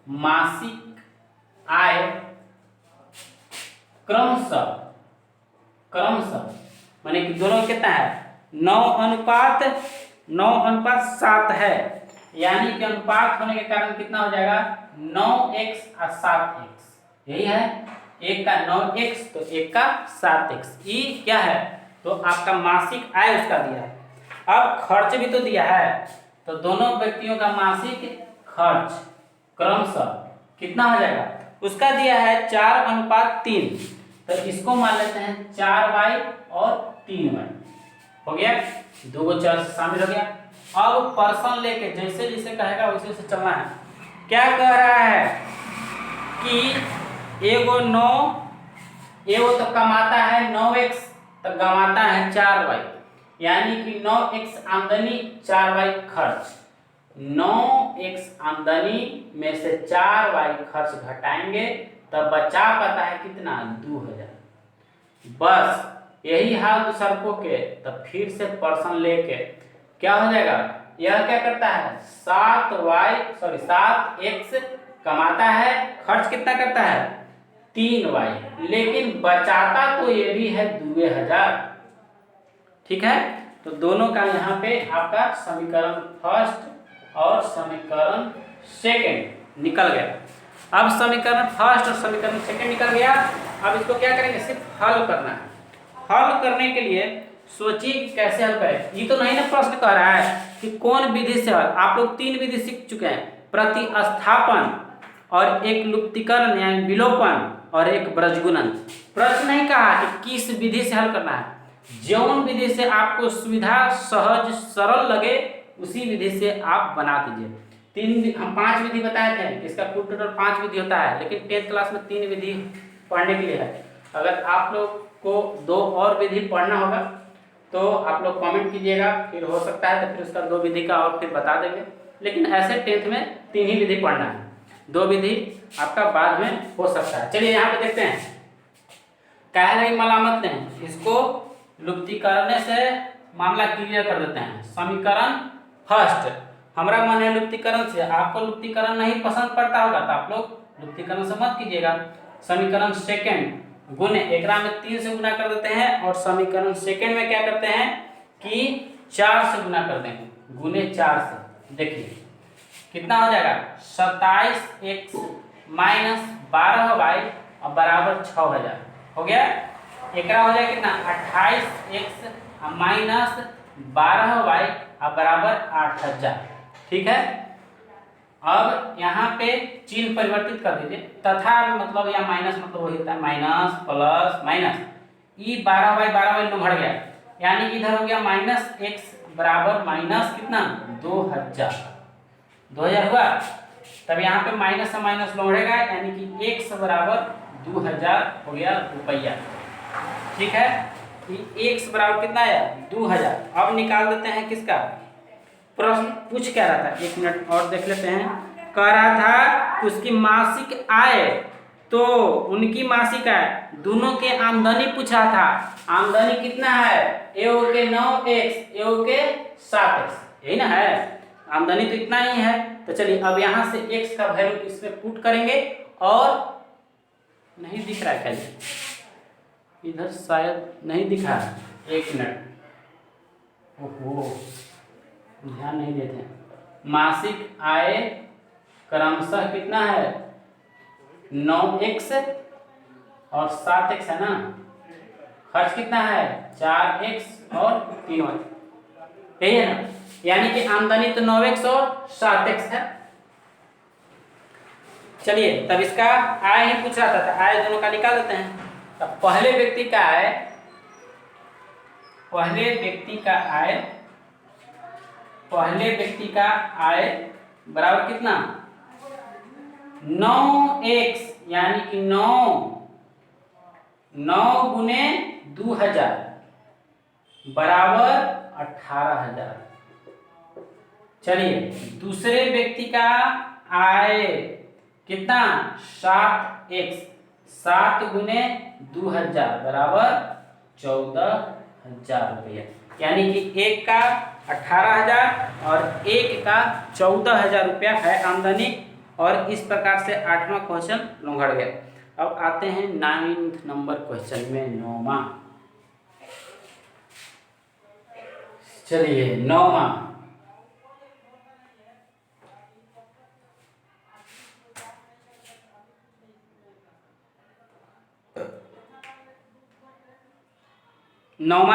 मासिक आय क्रमशः माने कि दोनों कितना है 9:7 है, यानी कि अनुपात होने के कारण कितना हो जाएगा 9x और 7x, यही है, एक का 9x तो एक का 7x, ये क्या है, तो आपका मासिक आय उसका दिया है। अब खर्च भी तो दिया है, तो दोनों व्यक्तियों का मासिक खर्च क्रमशः कितना हो जाएगा, उसका दिया है 4:3, तो इसको मान लेते हैं 4y और 3y, हो गया, 2 4 शामिल हो गया। अब पर्सन लेके जैसे जैसे कहेगा वैसे वैसे चलना है। क्या कह रहा है कि एगो तो कमाता है 9x तो गंवाता है 4y, यानी कि 9x आमदनी 4y खर्च, 9x आमदनी में से 4y खर्च घटाएंगे तब बचा पाता है कितना 2000। बस यही हाल दूसरकों के, तब फिर से पर्सन लेके क्या हो जाएगा, यह क्या करता है 7x कमाता है, खर्च कितना करता है 3y, लेकिन बचाता तो ये भी है 2000। ठीक है, तो दोनों का यहाँ पे आपका समीकरण फर्स्ट और समीकरण सेकंड निकल गया। अब समीकरण फर्स्ट और समीकरण सेकंड निकल गया, अब इसको क्या करेंगे, सिर्फ हल करना है। हल करने के लिए सोचिए कि कैसे हल करें। ये तो नहीं ना प्रश्न कह रहा है कि कौन विधि से हल, आप लोग 3 विधि सीख चुके हैं, प्रतिस्थापन और एक लुप्तीकरण यानी विलोपन और एक ब्रजगुणन। प्रश्न नहीं कहा कि किस विधि से हल करना है, जौन विधि से आपको सुविधा सहज सरल लगे उसी विधि से आप बना दीजिए। हम 5 विधि बताए थे, इसका कुल टोटल 5 विधि होता है, लेकिन 10th क्लास में 3 विधि पढ़ने के लिए है। अगर आप लोग को 2 और विधि पढ़ना होगा तो आप लोग कमेंट कीजिएगा, फिर हो सकता है तो फिर उसका 2 विधि का और फिर बता देंगे, लेकिन ऐसे 10th में 3 ही विधि पढ़ना है, 2 विधि आपका बाद में हो सकता है। चलिए यहाँ पे देखते हैं, कह रही मलामत ने इसको लुप्तीकरण से मामला क्लियर कर देते हैं। समीकरण फर्स्ट, हमारा मन है लुप्तीकरण से, आपको लुप्तीकरण नहीं पसंद पड़ता होगा तो आप लोग लुप्तीकरण से मत कीजिएगा। समीकरण सेकंड गुणे, एकरा में 3 से गुना कर देते हैं, और समीकरण सेकंड में क्या करते हैं कि 4 से गुना कर देंगे, गुणे 4 से। देखिए कितना हो जाएगा 27x माइनस 12y और बराबर 6000 हो गया। एकरा हो जाएगा कितना 28x माइनस 12y और बराबर 8000। ठीक है, अब यहाँ पे चिन्ह परिवर्तित कर दीजिए, तथा मतलब या माइनस मतलब वही होता है, माइनस प्लस माइनस, ई 12/12 लुढ़ गया, यानी कि इधर हो गया माइनस एक्स बराबर माइनस कितना 2000 हुआ। तब यहाँ पे माइनस से माइनस लौड़ेगा, यानी कि एक्स बराबर 2000 हो गया रुपया। ठीक है, एक्स बराबर कितना आया 2000। अब निकाल देते हैं किसका, प्रश्न पूछ क्या रहा था, 1 मिनट और देख लेते हैं। कह रहा था उसकी मासिक आय, तो उनकी मासिक आय, दोनों के आमदनी पूछा था। आमदनी कितना है, एओ के 9x एओ के 7x, यही ना है, आमदनी तो इतना ही है। तो चलिए अब यहाँ से x का वैल्यू इसमें पुट करेंगे, और नहीं दिख रहा है क्या, इधर शायद नहीं दिखा है, 1 मिनट, ओहो ध्यान नहीं देते हैं। मासिक आय क्रमशः कितना है 9x और 7x है ना, खर्च कितना है 4x और 3y, यही है ना, यानी कि आमदनी तो 9x और 7x है। चलिए तब इसका आय ही पूछ रहा था, आय दोनों का निकाल देते हैं। तब पहले व्यक्ति का आय, पहले व्यक्ति का आय बराबर कितना 9x, यानी कि 9 गुने 2000 बराबर 18000। चलिए दूसरे व्यक्ति का आय कितना 7x, 7 गुने 2000 बराबर 14000 रुपया, यानी कि एक का 18000 और एक का 14000 रुपया है आमदनी। और इस प्रकार से 8वां क्वेश्चन लौंघड़ गया। अब आते हैं 9th नंबर क्वेश्चन में, 9वां। चलिए 9वां,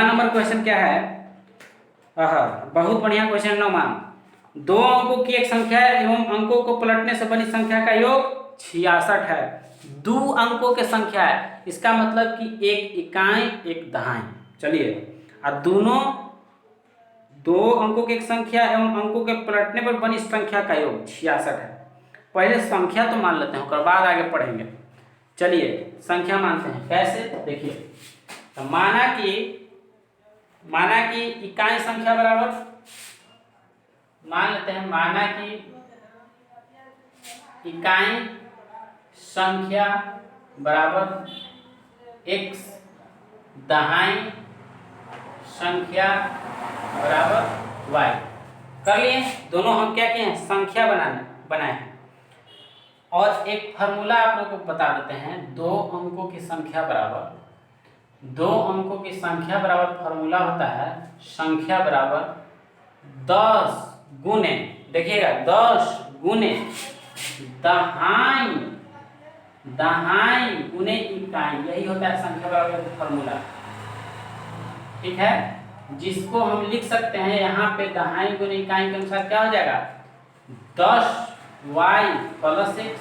नंबर क्वेश्चन क्या है, बहुत बढ़िया क्वेश्चन 9वां। 2 अंकों की एक संख्या एवं अंकों को पलटने से बनी संख्या का योग 66 है। 2 अंकों की संख्या है, इसका मतलब कि एक इकाई एक दहाई। चलिए अब दोनों 2 अंकों की एक संख्या एवं अंकों के पलटने पर बनी संख्या का योग 66 है। पहले संख्या तो मान लेते हैं, उसके बाद आगे पढ़ेंगे। चलिए संख्या मानते हैं, कैसे देखिए, तो माना कि इकाई संख्या बराबर, मान लेते हैं माना कि इकाई संख्या बराबर x, दहाई संख्या बराबर y कर लिए। दोनों हम क्या किए हैं, संख्या बनाए हैं। और एक फार्मूला आप लोगों को बता देते हैं, 2 अंकों की संख्या बराबर, 2 अंकों की संख्या बराबर फार्मूला होता है संख्या बराबर 10 गुने, देखिएगा 10 गुने दहाई गुने इकाई, यही होता है संख्या बराबर का फार्मूला। ठीक है, जिसको हम लिख सकते हैं यहाँ पे दहाई गुने इकाई के अनुसार क्या हो जाएगा 10y प्लस x।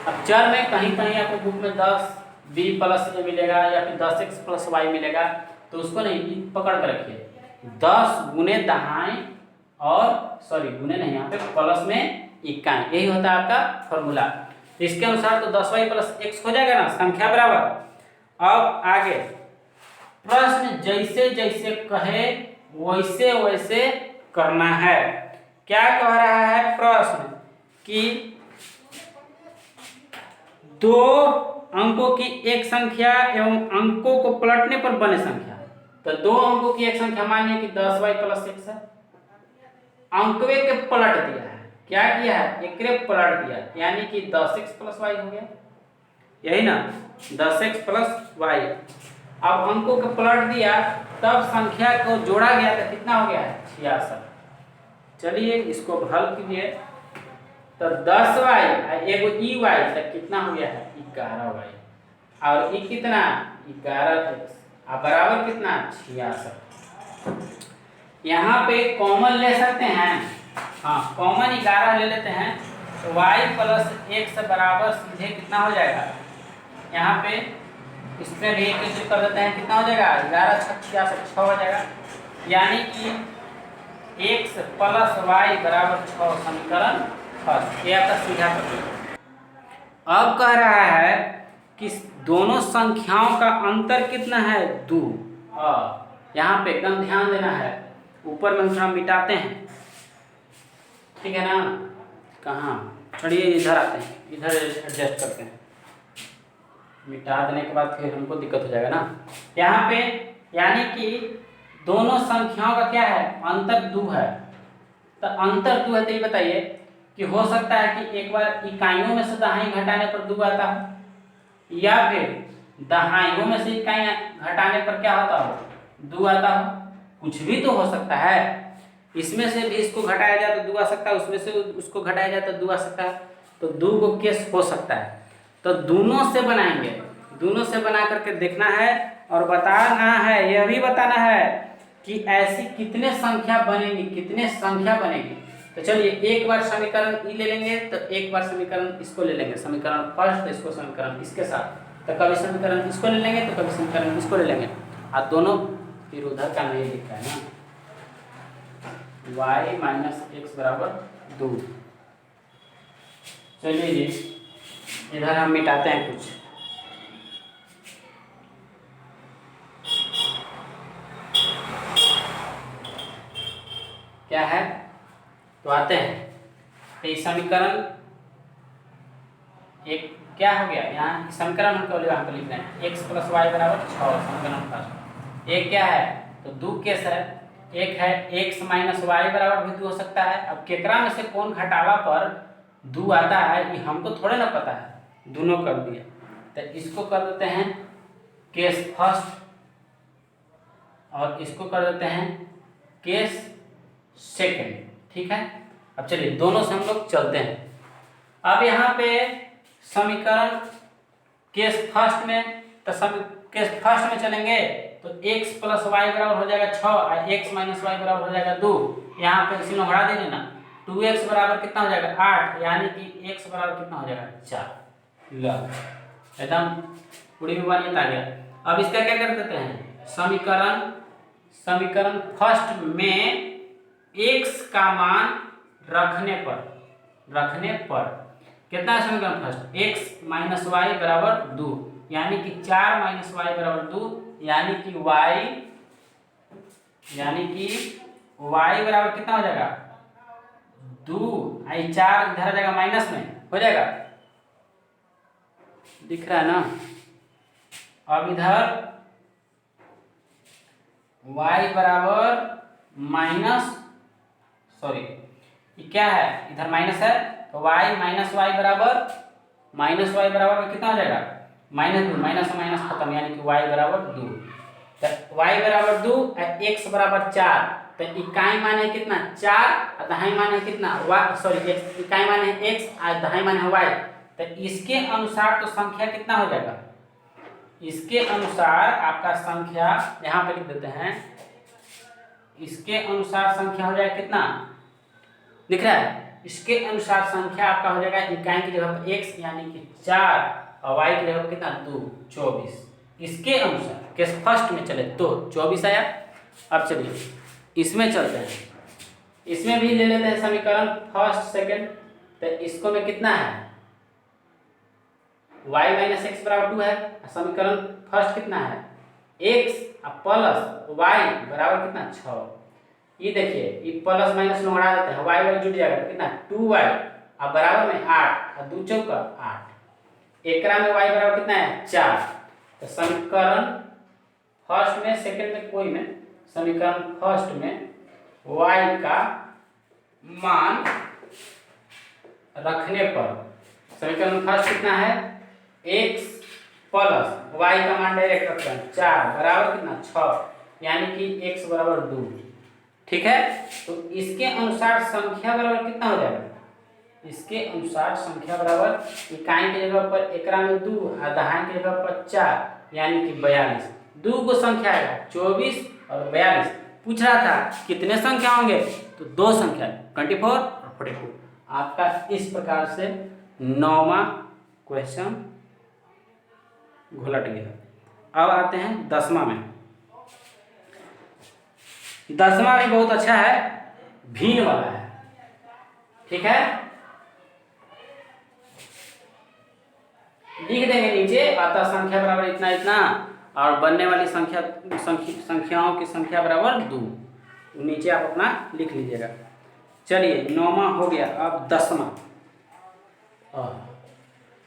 अब चर में कहीं कहीं आपको बुक में 10b प्लस a मिलेगा या फिर 10x प्लस y मिलेगा, तो उसको नहीं पकड़ कर रखिए। 10 गुने दहाई और गुने नहीं, यहाँ पे प्लस में इकाई, यही होता है आपका फॉर्मूला। तो इसके अनुसार तो 10y प्लस x हो जाएगा ना, संख्या बराबर। अब आगे प्रश्न जैसे जैसे कहे वैसे वैसे करना है। क्या कह रहा है प्रश्न कि 2 अंकों की एक संख्या एवं अंकों को पलटने पर बने संख्या। तो 2 अंकों की एक संख्या मानिए कि 10y प्लस x है, अंकवे के पलट दिया है, क्या किया है एकरे पलट दिया, यानी कि 10x प्लस y हो गया, यही ना 10x प्लस y। अब अंकों को पलट दिया तब संख्या को जोड़ा गया तो कितना हो गया है 66। चलिए इसको हल कीजिए, तो 10y एगो y तो कितना हो गया है 11y, और ई कितना 11x, अब बराबर कितना 66। यहाँ पे कॉमन ले सकते हैं, हाँ कॉमन 11 ले लेते हैं, वाई प्लस एक्स बराबर सीधे कितना हो जाएगा, यहाँ पे इसमें भी एक कर देते हैं, कितना हो जाएगा 11 6 हो जाएगा, यानी कि एक्स प्लस वाई बराबर 6 समीकरण फर्स्ट। ये आपका सीधा प्रश्न। अब कह रहा है कि दोनों संख्याओं का अंतर कितना है 2। यहाँ पे एकदम ध्यान देना है, ऊपर में हम थोड़ा मिटाते हैं, ठीक है ना। कहाँ छोड़िए, इधर आते हैं, इधर एडजस्ट करते हैं। मिटा देने के बाद फिर हमको दिक्कत हो जाएगा ना। यहाँ पे यानी कि दोनों संख्याओं का क्या है, अंतर 2 है। तो अंतर 2 है, तो ये बताइए कि हो सकता है कि एक बार इकाइयों में से दहाई घटाने पर 2 आता हो, या फिर दहाइयों में से इकाइयाँ घटाने पर क्या होता हो 2 आता हो। कुछ भी तो हो सकता है, इसमें से भी इसको घटाया जाए तो 2 आ सकता है, उसमें से उसको घटाया जाए तो 2 आ सकता है। तो 2 को केस हो सकता है, तो दोनों से बनाएंगे, दोनों से बना करके देखना है और बताना है, यह भी बताना है कि ऐसी कितने संख्या बनेगी, कितने संख्या बनेगी। तो चलिए एक बार समीकरण ई ले लेंगे, तो एक बार समीकरण इसको ले लेंगे, समीकरण फर्स्ट, इसको समीकरण इसके साथ, तो कभी समीकरण इसको ले लेंगे तो कभी समीकरण इसको ले लेंगे। और दोनों फिर उधर का नहीं लिखा है ना, y माइनस एक्स बराबर 2। चलिए जी इधर हम मिटाते हैं कुछ, क्या है तो आते हैं। तो समीकरण एक क्या हो गया, यहाँ समीकरण हम केवल यहाँ पर लिख रहे हैं, एक्स प्लस वाई बराबर 6 समीकरण फर्स्ट। एक क्या है तो 2 केस है, एक है एक्स माइनस वाई बराबर भी 2 हो सकता है। अब केकरा में से कौन घटावा पर 2 आता है ये हमको थोड़े ना पता है, दोनों कर दिया। तो इसको कर देते हैं केस फर्स्ट और इसको कर देते हैं केस सेकंड, ठीक है। अब चलिए दोनों से हम लोग चलते हैं। अब यहाँ पे समीकरण केस फर्स्ट में, तो केस फर्स्ट में चलेंगे तो x प्लस वाई बराबर हो जाएगा 6 और x माइनस वाई बराबर हो जाएगा 2। यहाँ पे इसी में बढ़ा देंगे ना, 2x बराबर कितना हो जाएगा 8, यानी कि x बराबर कितना हो जाएगा 4। लो एकदम पूरी बीमारी आ गया। अब इसका क्या कर देते हैं, समीकरण फर्स्ट में x का मान रखने पर कितना है समीकरण फर्स्ट, x माइनस वाई बराबर 2, यानी कि 4 माइनस वाई बराबर 2, यानी कि y बराबर कितना हो जाएगा 2, आई 4 इधर आ जाएगा माइनस में हो जाएगा, दिख रहा है ना। अब इधर y बराबर माइनस, सॉरी ये क्या है इधर माइनस है, तो y माइनस वाई बराबर कितना हो जाएगा -2, माइनस से माइनस खत्म, यानी कि y बराबर 2। तो y बराबर 2 और x बराबर 4, तो इकाई मान है कितना 4 और दहाई मान है कितना इकाई मान है x और दहाई मान है y। तो इसके अनुसार तो संख्या कितना हो जाएगा, इसके अनुसार आपका संख्या यहाँ पे लिख देते हैं, इसके अनुसार संख्या हो जाएगा कितना दिख रहा है, इसके अनुसार संख्या आपका हो जाएगा इकाई की जगह पर x यानी कि 4 और y की जगह पर कितना 2 24। इसके अनुसार केस फर्स्ट में चले तो 24 आया। अब चलिए इसमें चलते हैं, इसमें भी ले लेते हैं समीकरण फर्स्ट सेकंड। तो इसको में कितना है y माइनस एक्स बराबर 2 है, समीकरण फर्स्ट कितना है x प्लस y बराबर कितना 6। ये देखिए ये प्लस माइनस में बढ़ा देते हैं, y जुट जाएगा कितना 2y और बराबर में 8 और 2 चौका 8, एकरा में y बराबर कितना है 4। तो समीकरण फर्स्ट में सेकंड में कोई में, समीकरण फर्स्ट में y का मान रखने पर समीकरण फर्स्ट कितना है x प्लस y का मान डायरेक्ट रखते हैं 4 बराबर कितना 6, यानी कि x बराबर 2, ठीक है। तो इसके अनुसार संख्या बराबर कितना हो जाएगा, इसके अनुसार संख्या बराबर इकाई की जगह पर एकरा में 2 और दहाई की जगह पर 4, यानी कि 42। 2 को संख्या आएगा 24 और 42। पूछ रहा था कितने संख्या होंगे, तो 2 संख्या 24 और 44। आपका इस प्रकार से 9वां क्वेश्चन घुलट गया। अब आते हैं 10वां में। 10वां भी बहुत अच्छा है, भिन्न वाला है, ठीक है। लिख देंगे नीचे, अतः संख्या बराबर इतना इतना और बनने वाली संख्याओं की संख्या बराबर 2। नीचे आप अपना लिख लीजिएगा। चलिए 9वां हो गया। अब 10वां।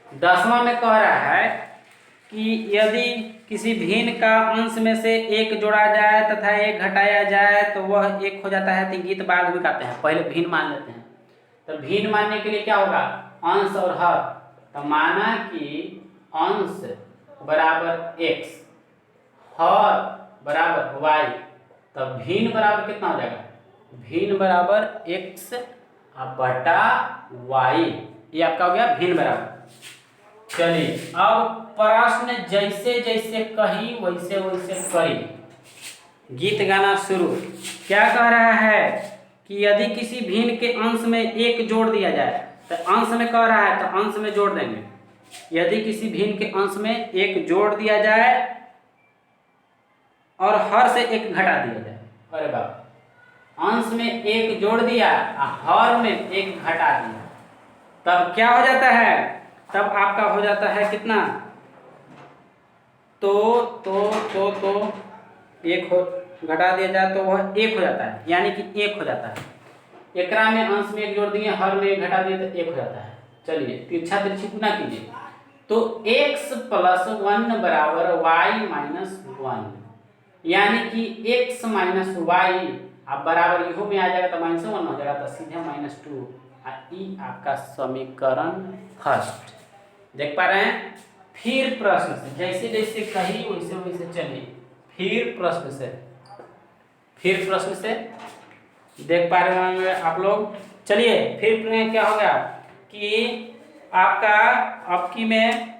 10वां में कह रहा है कि यदि किसी भिन्न का अंश में से एक जोड़ा जाए तथा एक घटाया जाए तो वह एक हो जाता है। तो गीत बाघ भी गाते हैं, पहले भिन्न मान लेते हैं। तो भिन्न मानने के लिए क्या होगा, अंश और हर। तो माना कि अंश बराबर x, हर बराबर y, तब भिन्न बराबर कितना हो जाएगा, भिन्न बराबर x बटा y। ये आपका हो गया भिन्न बराबर। चलिए अब प्रश्न जैसे जैसे कही वैसे वैसे करी। गीत गाना शुरू। क्या कह रहा है कि यदि किसी भिन्न के अंश में एक जोड़ दिया जाए, तो अंश में कह रहा है तो अंश में जोड़ देंगे। यदि किसी भिन्न के अंश में एक जोड़ दिया जाए और हर से एक घटा दिया जाए। अरे बाप, अंश में एक जोड़ दिया और हर में एक घटा दिया, तब क्या हो जाता है, तब आपका हो जाता है कितना, तो एक हो घटा दिया जाए तो वह एक हो जाता है, यानी कि एक हो जाता है। एकरा में अंश में एक जोड़ दिए, हर में एक घटा दिए तो एक हो जाता है। चलिए तिरछा तिरछी गुना कीजिए। तो x + 1 बराबर y - 1, यानी कि x - y अब बराबर इहो में आ जाएगा तो -1 हो जाएगा, तो सीधे -2। ई आपका समीकरण फर्स्ट। देख पा रहे हैं। फिर प्रश्न से जैसे जैसे कही वैसे वैसे चलिए। फिर प्रश्न से देख पा रहे होंगे आप लोग। चलिए फिर क्या हो गया कि आपका आपकी में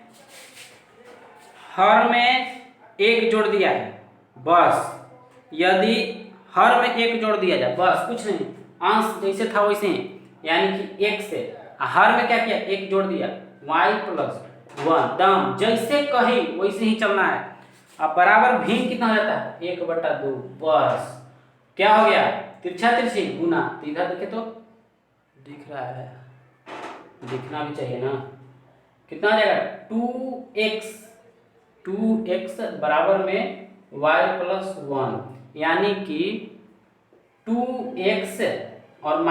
हर में एक जोड़ दिया है, बस। यदि हर में एक जोड़ दिया जाए, बस कुछ नहीं, अंश जैसे था वैसे ही, यानी कि एक से हर में क्या किया, एक जोड़ दिया, y + 1 दम जैसे कही वैसे ही चलना है। अब बराबर भिन्न कितना हो जाता है, 1/2। बस क्या हो गया, तिरछा तिरछी गुना। तो इधर देखे तो दिख रहा है, दिखना भी चाहिए ना। कितना हो जाएगा, 2x बराबर में y + 1, यानी कि 2x और -y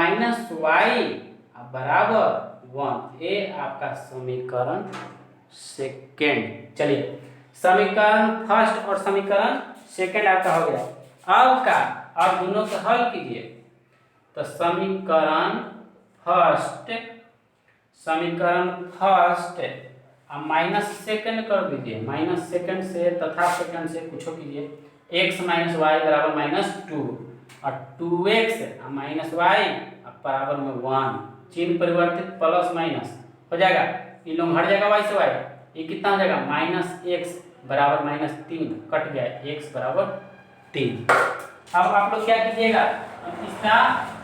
बराबर 1। ये आपका समीकरण सेकेंड। चलिए समीकरण फर्स्ट और समीकरण सेकेंड आपका हो गया। अब का, अब दोनों को हल कीजिए। तो समीकरण फर्स्ट अब माइनस सेकंड कर दीजिए। माइनस सेकंड से तथा सेकंड से कुछ कीजिए। x - y बराबर -2 और 2x -y बराबर में 1। चिन्ह परिवर्तित प्लस माइनस हो जाएगा, इन लोग हट जाएगा y से y। ये कितना हो जाएगा, -x बराबर -3, कट गया, x बराबर 3। अब आप लोग क्या कीजिएगा, इसका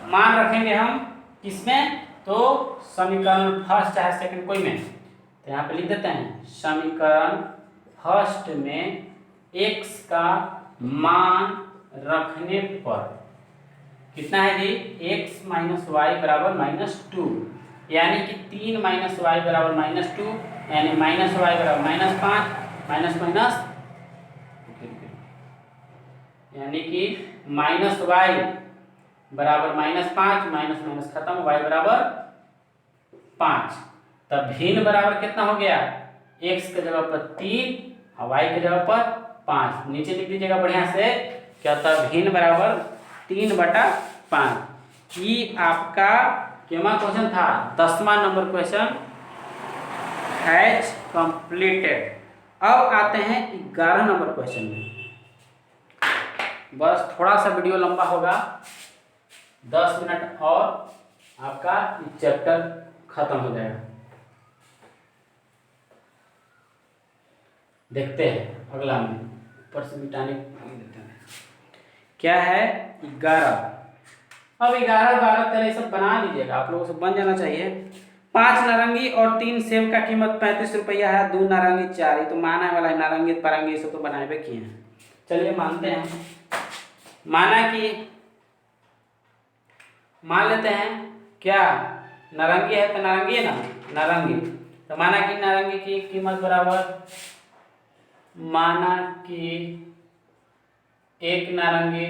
मान रखेंगे हम किसमें, तो समीकरण फर्स्ट चाहे सेकंड कोई में। तो यहाँ पे लिख देते हैं समीकरण फर्स्ट में x का मान रखने पर कितना है जी, x - y बराबर -2, यानी कि 3 - y बराबर -2, यानी -y बराबर -5, माइनस यानी कि -y बराबर -5, माइनस खत्म, y बराबर 5। तब भिन्न बराबर कितना हो गया, x के जगह पर 3 और y के जगह पर 5। नीचे लिख दीजिएगा बढ़िया से, क्या होता है, भिन्न बराबर 3/5। ये आपका केमा क्वेश्चन था, 10वां नंबर क्वेश्चन हैज कंप्लीटेड। अब आते हैं 11 नंबर क्वेश्चन में। बस थोड़ा सा वीडियो लंबा होगा, 10 मिनट और आपका चैप्टर खत्म हो जाएगा। देखते हैं अगला में, ऊपर से मिटाने देते हैं। क्या है 11, अब 11, 12, 13 सब बना लीजिएगा, आप लोगों से बन जाना चाहिए। 5 नारंगी और 3 सेब का कीमत 35 रुपया है। 2 नारंगी 4, ये तो माना वाला है, नारंगी परंगी सब तो बनाए हुए किए हैं। चलिए मानते हैं, माना कि मान लेते हैं क्या नारंगी है तो नारंगी है ना, नारंगी तो माना कि नारंगी की कीमत बराबर, माना कि एक नारंगी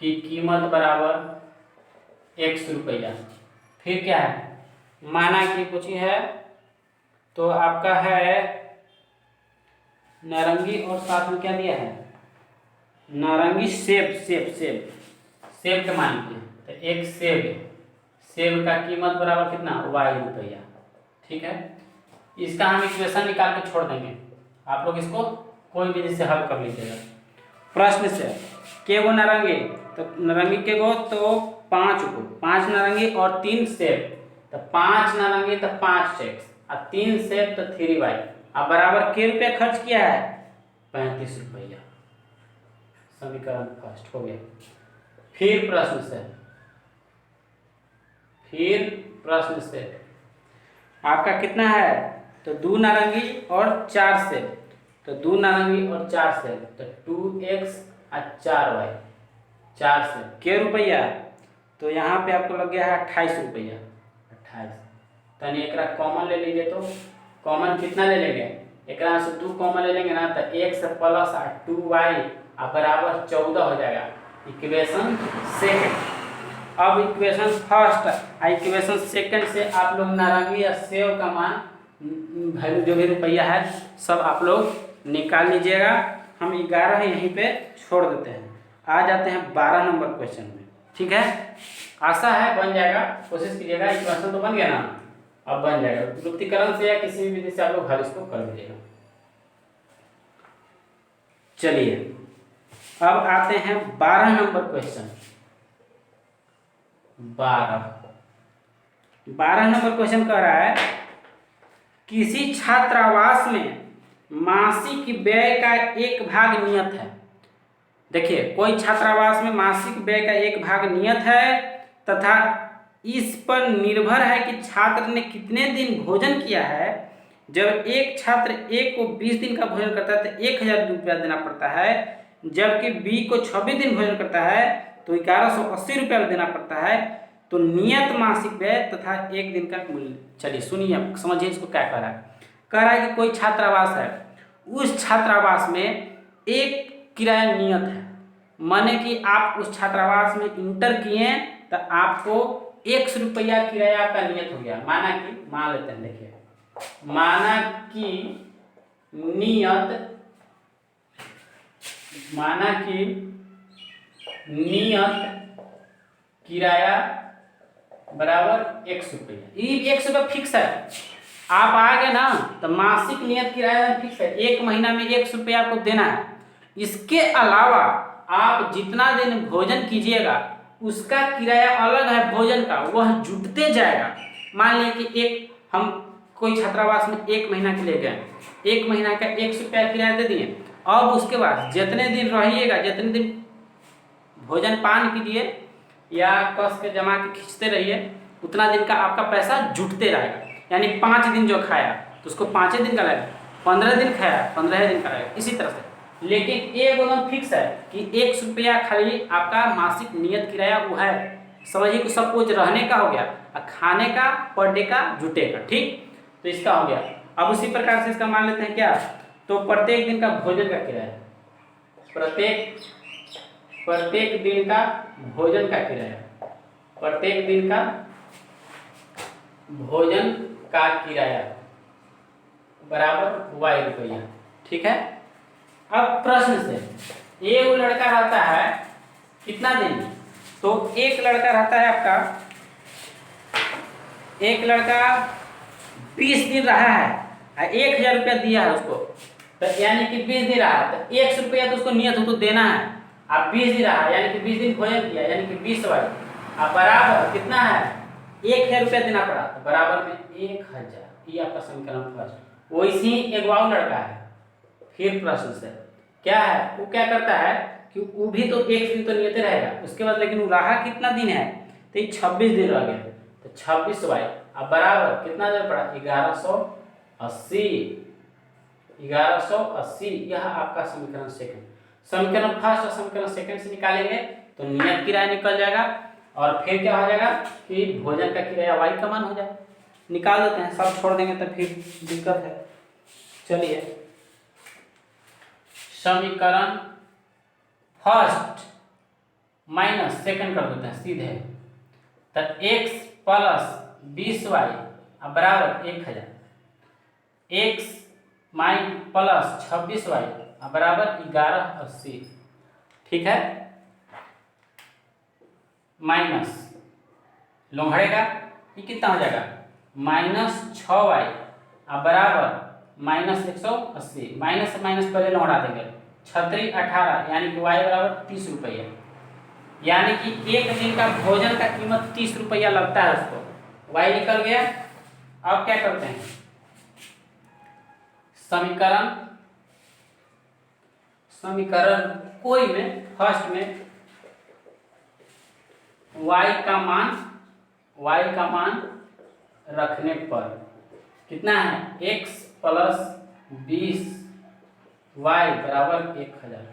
की कीमत बराबर 100 रुपया। फिर क्या है, माना कि कुछ ही है तो आपका है नारंगी और साथ में क्या दिया है, नारंगी सेब, सेब सेब सेब के मान लीजिए तो एक सेब, सेब का कीमत बराबर कितना, y रुपया। ठीक है, इसका हम इक्वेशन निकाल के छोड़ देंगे, आप लोग इसको कोई विधि से हल कर लीजिएगा। प्रश्न से के गो नारंगी, तो नारंगी के गो तो 5 गो, 5 नारंगी और 3 सेब, तो 5 नारंगी तो 5 सेब और 3 सेब तो 3y। अब बराबर के रुपया खर्च किया है, 35 रुपया। समीकरण फर्स्ट हो गया। फिर प्रश्न से आपका कितना है, तो 2 नारंगी और 4 सेब, तो 2 नारंगी और 4 सेब तो 2x और 4y, 4 सेब के रुपया, तो यहाँ पे आपको लग गया है 28 रुपया, 28। तनी एक कॉमन ले लीजिए, तो कॉमन कितना ले लेंगे, एक से 2 कॉमन ले लेंगे ना, तो x प्लस 2y बराबर 14 हो जाएगा। Equation second. अब इक्वेशन फर्स्ट और इक्वेशन सेकंड से आप लोग नारंगी या सेब का मान वैल्यू जो भी रुपया है सब आप लोग निकाल लीजिएगा। हम 11 यहीं पे छोड़ देते हैं, आ जाते हैं 12 नंबर क्वेश्चन में। ठीक है, आशा है बन जाएगा, कोशिश कीजिएगा। इक्वेशन तो बन गया ना, अब बन जाएगा। गुप्तीकरण से या किसी भी विधि से आप लोग हल इसको कर दीजिएगा। चलिए अब आते हैं 12 नंबर क्वेश्चन। 12 नंबर क्वेश्चन कह रहा है, किसी छात्रावास में मासिक व्यय का एक भाग नियत है। देखिए, कोई छात्रावास में मासिक व्यय का एक भाग नियत है तथा इस पर निर्भर है कि छात्र ने कितने दिन भोजन किया है। जब एक छात्र ए को 20 दिन का भोजन करता है तो 1000 रुपया देना पड़ता है, जबकि बी को 26 दिन भोजन करता है तो 1180 रुपया देना पड़ता है। तो नियत मासिक व्यय तथा एक दिन का मूल्य। चलिए सुनिए, समझिए इसको क्या कह रहा है। कह रहा है कि कोई छात्रावास है, उस छात्रावास में एक किराया नियत है, माने कि आप उस छात्रावास में इंटर किए तो आपको 100 रुपया किराया आपका नियत हो गया। माना कि, मान लेते हैं, देखिए, माना कि नियत किराया बराबर 100 रुपया। ये 100 रुपया फिक्स है। आप आ गए ना, तो मासिक नियत किराया फिक्स है, 1 महीना में 100 रुपया आपको देना है। इसके अलावा आप जितना दिन भोजन कीजिएगा उसका किराया अलग है, भोजन का वह जुटते जाएगा। मान लीजिए कि एक हम कोई छात्रावास में 1 महीना के लिए गए, 1 महीना का 100 रुपया किराया दे दिए। अब उसके बाद जितने दिन रहिएगा, जितने दिन भोजन पान कीजिए या कस के जमा के खींचते रहिए, उतना दिन का आपका पैसा जुटते रहेगा। यानी 5 दिन जो खाया तो उसको 5 दिन का लगेगा, 15 दिन खाया 15 दिन का लगेगा, इसी तरह से। लेकिन एक एकदम फिक्स है कि 100 रुपया खाली आपका मासिक नियत किराया वो है। समझिए कि सब कुछ रहने का हो गया और खाने का पर डे का जुटेगा। ठीक, तो इसका हो गया। अब उसी प्रकार से इसका मान लेते हैं क्या, तो प्रत्येक दिन का भोजन का किराया, प्रत्येक दिन का भोजन का किराया, प्रत्येक दिन का भोजन का किराया बराबर y रुपया। ठीक है, अब प्रश्न से एक लड़का रहता है कितना दिन, तो एक लड़का रहता है आपका, एक लड़का 20 दिन रहा है और 1000 रुपया दिया है उसको, तो यानी कि 20 दिन रहा तो 100 रुपया तो उसको नियत हो तो देना है। अब 20 दिन रहा यानी कि 20 दिन भोजन किया यानी कि 20 वाली, अब बराबर कितना है, 1000 रुपया देना पड़ा, तो बराबर में 1000। ये आपका समीकरण फर्स्ट। वैसे ही एक और लड़का है। फिर प्रश्न से क्या है, वो क्या करता है कि वो भी तो एक दिन तो नियत रहेगा, उसके बाद लेकिन वो रहा कितना दिन है, तो ये 26 दिन रह गया, तो 26y अब बराबर कितना देर पड़ा 1180। 1180 यह आपका समीकरण सेकंड। समीकरण फर्स्ट और समीकरण सेकंड से निकालेंगे तो नियत किराया निकल जाएगा, और फिर क्या हो जाएगा कि भोजन का किराया y का मान हो जाए। निकाल देते हैं, सब छोड़ देंगे तो फिर दिक्कत है। चलिए समीकरण फर्स्ट माइनस सेकंड कर देते हैं सीधे, तो x प्लस 20y बराबर 1000, x माइन प्लस 26y बराबर 1180, ठीक है। माइनस लोहड़े का ये कितना हो जाएगा माइनस 6y बराबर माइनस 180, माइनस से माइनस पहले लौटा देंगे, 36 18 यानी कि y बराबर 30 रुपया, यानी कि एक दिन का भोजन का कीमत 30 रुपया लगता है उसको, y निकल गया। अब क्या करते हैं समीकरण कोई में फर्स्ट में y का मान रखने पर कितना है x प्लस 20y बराबर 1000,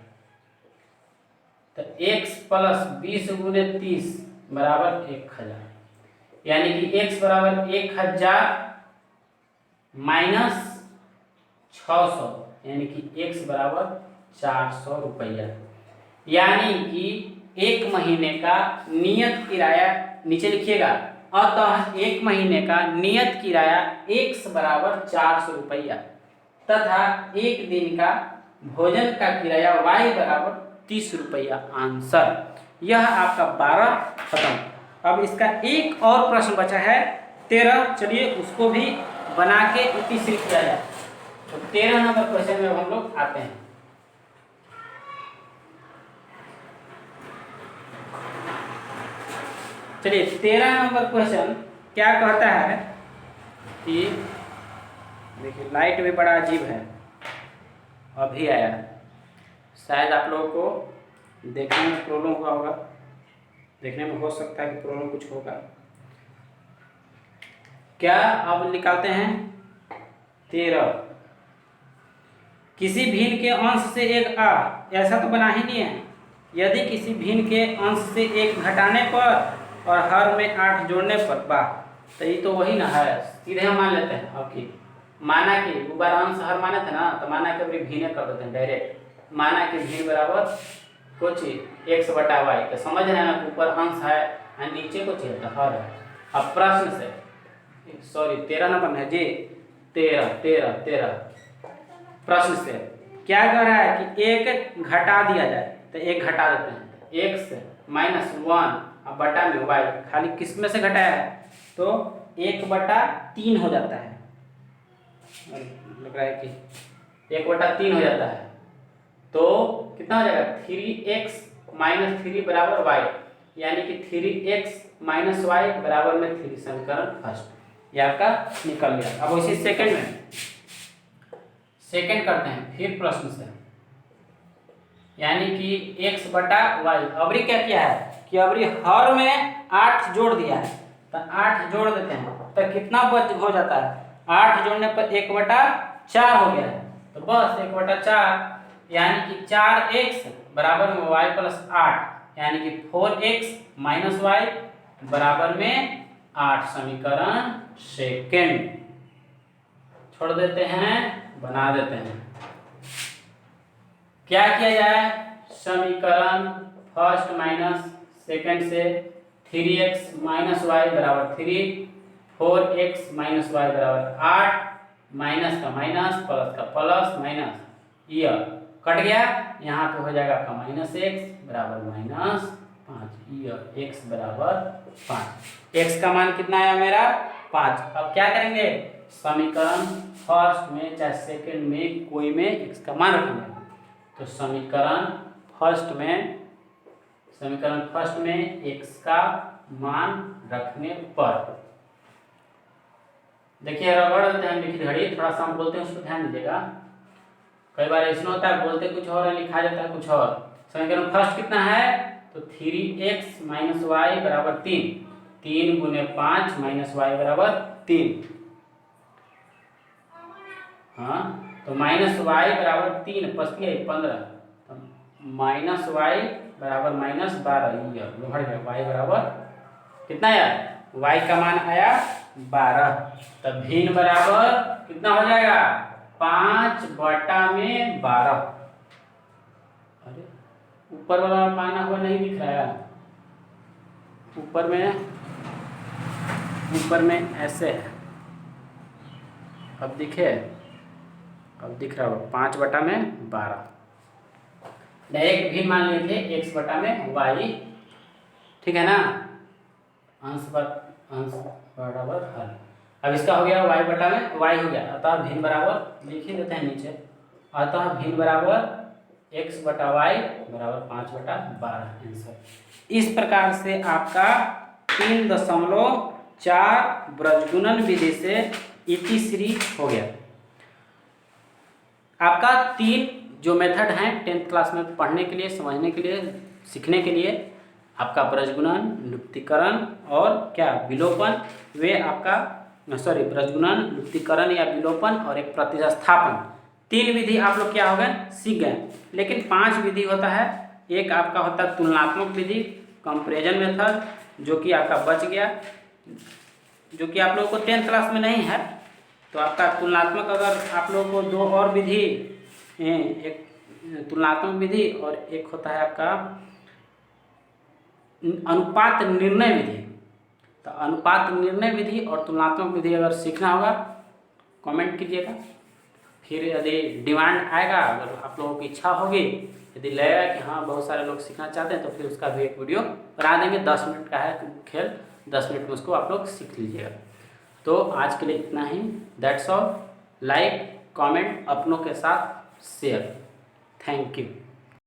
तो x प्लस 20 गुने 30 बराबर 1000, यानी कि x बराबर 1000 माइनस 600 यानी कि x बराबर 400 रुपया, यानी कि एक महीने का नियत किराया नीचे लिखिएगा, अतः एक महीने का नियत किराया x बराबर 400 रुपया तथा एक दिन का भोजन का किराया y बराबर 30 रुपया आंसर। यह आपका 12 खत्म। अब इसका एक और प्रश्न बचा है 13, चलिए उसको भी बना के इति से किया जाए। तो 13 नंबर क्वेश्चन में हम लोग आते हैं। चलिए 13 नंबर क्वेश्चन क्या कहता है कि देखिए लाइट भी बड़ा अजीब है, अभी आया, शायद आप लोगों को देखने में प्रॉब्लम हुआ होगा, देखने में हो सकता है कि प्रॉब्लम कुछ होगा। क्या अब निकालते हैं 13, किसी भिन्न के अंश से एक ऐसा तो बना ही नहीं है, यदि किसी भिन्न के अंश से एक घटाने पर और हर में 8 जोड़ने पर वाह, तो ये तो वही ना है, सीधे हम मान लेते हैं। अब की माना कि ऊपर अंश हर माने थे ना, तो माना कि भिन्न कर देते हैं डायरेक्ट, माना कि भिन्न बराबर कुछ x बटा y, तो समझ रहे हैं ना, ऊपर अंश है और नीचे कुछ है तो हर है। अब प्रश्न से सॉरी 13 नंबर है जी, 13 प्रश्न से क्या कह रहा है कि एक घटा दिया जाए, तो एक घटा देते हैं, x माइनस 1 अब बटा में y, खाली किस में से घटाया है तो 1/3 हो जाता है, लग रहा है कि 1/3 हो जाता है, तो कितना हो जाएगा 3x माइनस 3 बराबर y, यानी कि 3x माइनस y बराबर में 3। समीकरण फर्स्ट ये आपका निकल गया। अब उसी सेकंड करते हैं फिर प्रश्न से, यानी कि x बटा y, अबरी क्या किया है कि अबरी हर में 8 जोड़ दिया है, तो 8 जोड़ देते हैं तो कितना बच हो जाता है, 8 जोड़ने पर 1/4 हो गया है, तो बस 1/4 यानी कि 4x बराबर में y प्लस 8, यानी कि 4x माइनस y बराबर में 8। समीकरण सेकंड छोड़ देते हैं, बना देते हैं। क्या किया जाए, समीकरण फर्स्ट माइनस सेकंड से 3x माइनस y बराबर 3, 4x माइनस y बराबर 8, माइनस का माइनस प्लस का प्लस माइनस ये कट गया, यहाँ पे हो जाएगा आपका माइनस x बराबर माइनस 5, ये x बराबर 5। x का मान कितना आया मेरा 5। अब क्या करेंगे, समीकरण फर्स्ट में चाहे सेकंड में कोई में x का मान रखेंगे, तो समीकरण फर्स्ट में x का मान रखने पर देखिए रगड़ देते हैं लिखित घड़ी, थोड़ा सा हम बोलते हैं उसको ध्यान दीजिएगा, कई बार ऐसा होता है बोलते कुछ और है लिखा जाता है कुछ और। समीकरण फर्स्ट कितना है, तो 3x माइनस वाई बराबर 3, 3 गुने 5 माइनस वाई बराबर 3। हाँ, तो माइनस वाई बराबर 3 15, तो माइनस वाई बराबर माइनस 12, ये बढ़ गया। वाई बराबर कितना आया, वाई का मान आया 12, तब भिन्न बराबर कितना हो जाएगा, 5/12। अरे ऊपर वाला माना हुआ नहीं दिख रहा है, ऊपर में ऐसे है, अब दिखे, अब दिख रहा होगा 5/12। डायरेक्ट भी मान लिए थे x बटा में y, ठीक है ना, अंश बराबर हल। अब इसका हो गया y बटा में y हो गया, अतः भिन्न बराबर लिख ही देते हैं नीचे, अतः भिन्न बराबर x बटा वाई बराबर 5/12 आंसर। इस प्रकार से आपका 3.4 ब्रजगुणन विधि से ET3 हो गया। आपका 3 जो मेथड हैं 10th क्लास में पढ़ने के लिए, समझने के लिए, सीखने के लिए, आपका ब्रजगुणन, लुप्तीकरण और क्या विलोपन, वे आपका ब्रजगुणन, लुप्तीकरण या विलोपन और एक प्रतिस्थापन, 3 विधि आप लोग क्या हो गए, सीख गए। लेकिन 5 विधि होता है, एक आपका होता है तुलनात्मक विधि, कंपैरिजन मेथड, जो कि आपका बच गया, जो कि आप लोगों को 10th क्लास में नहीं है। तो आपका तुलनात्मक, अगर आप लोगों को 2 और विधि, एक तुलनात्मक विधि और एक होता है आपका अनुपात निर्णय विधि, तो अनुपात निर्णय विधि और तुलनात्मक विधि अगर सीखना होगा कमेंट कीजिएगा। फिर यदि डिमांड आएगा, अगर आप लोगों की इच्छा होगी, यदि लगेगा कि हाँ बहुत सारे लोग सीखना चाहते हैं, तो फिर उसका भी एक वीडियो बना देंगे। 10 मिनट का है खेल, 10 मिनट में उसको आप लोग सीख लीजिएगा। तो आज के लिए इतना ही, दैट्स ऑल। लाइक कमेंट अपनों के साथ शेयर, थैंक यू।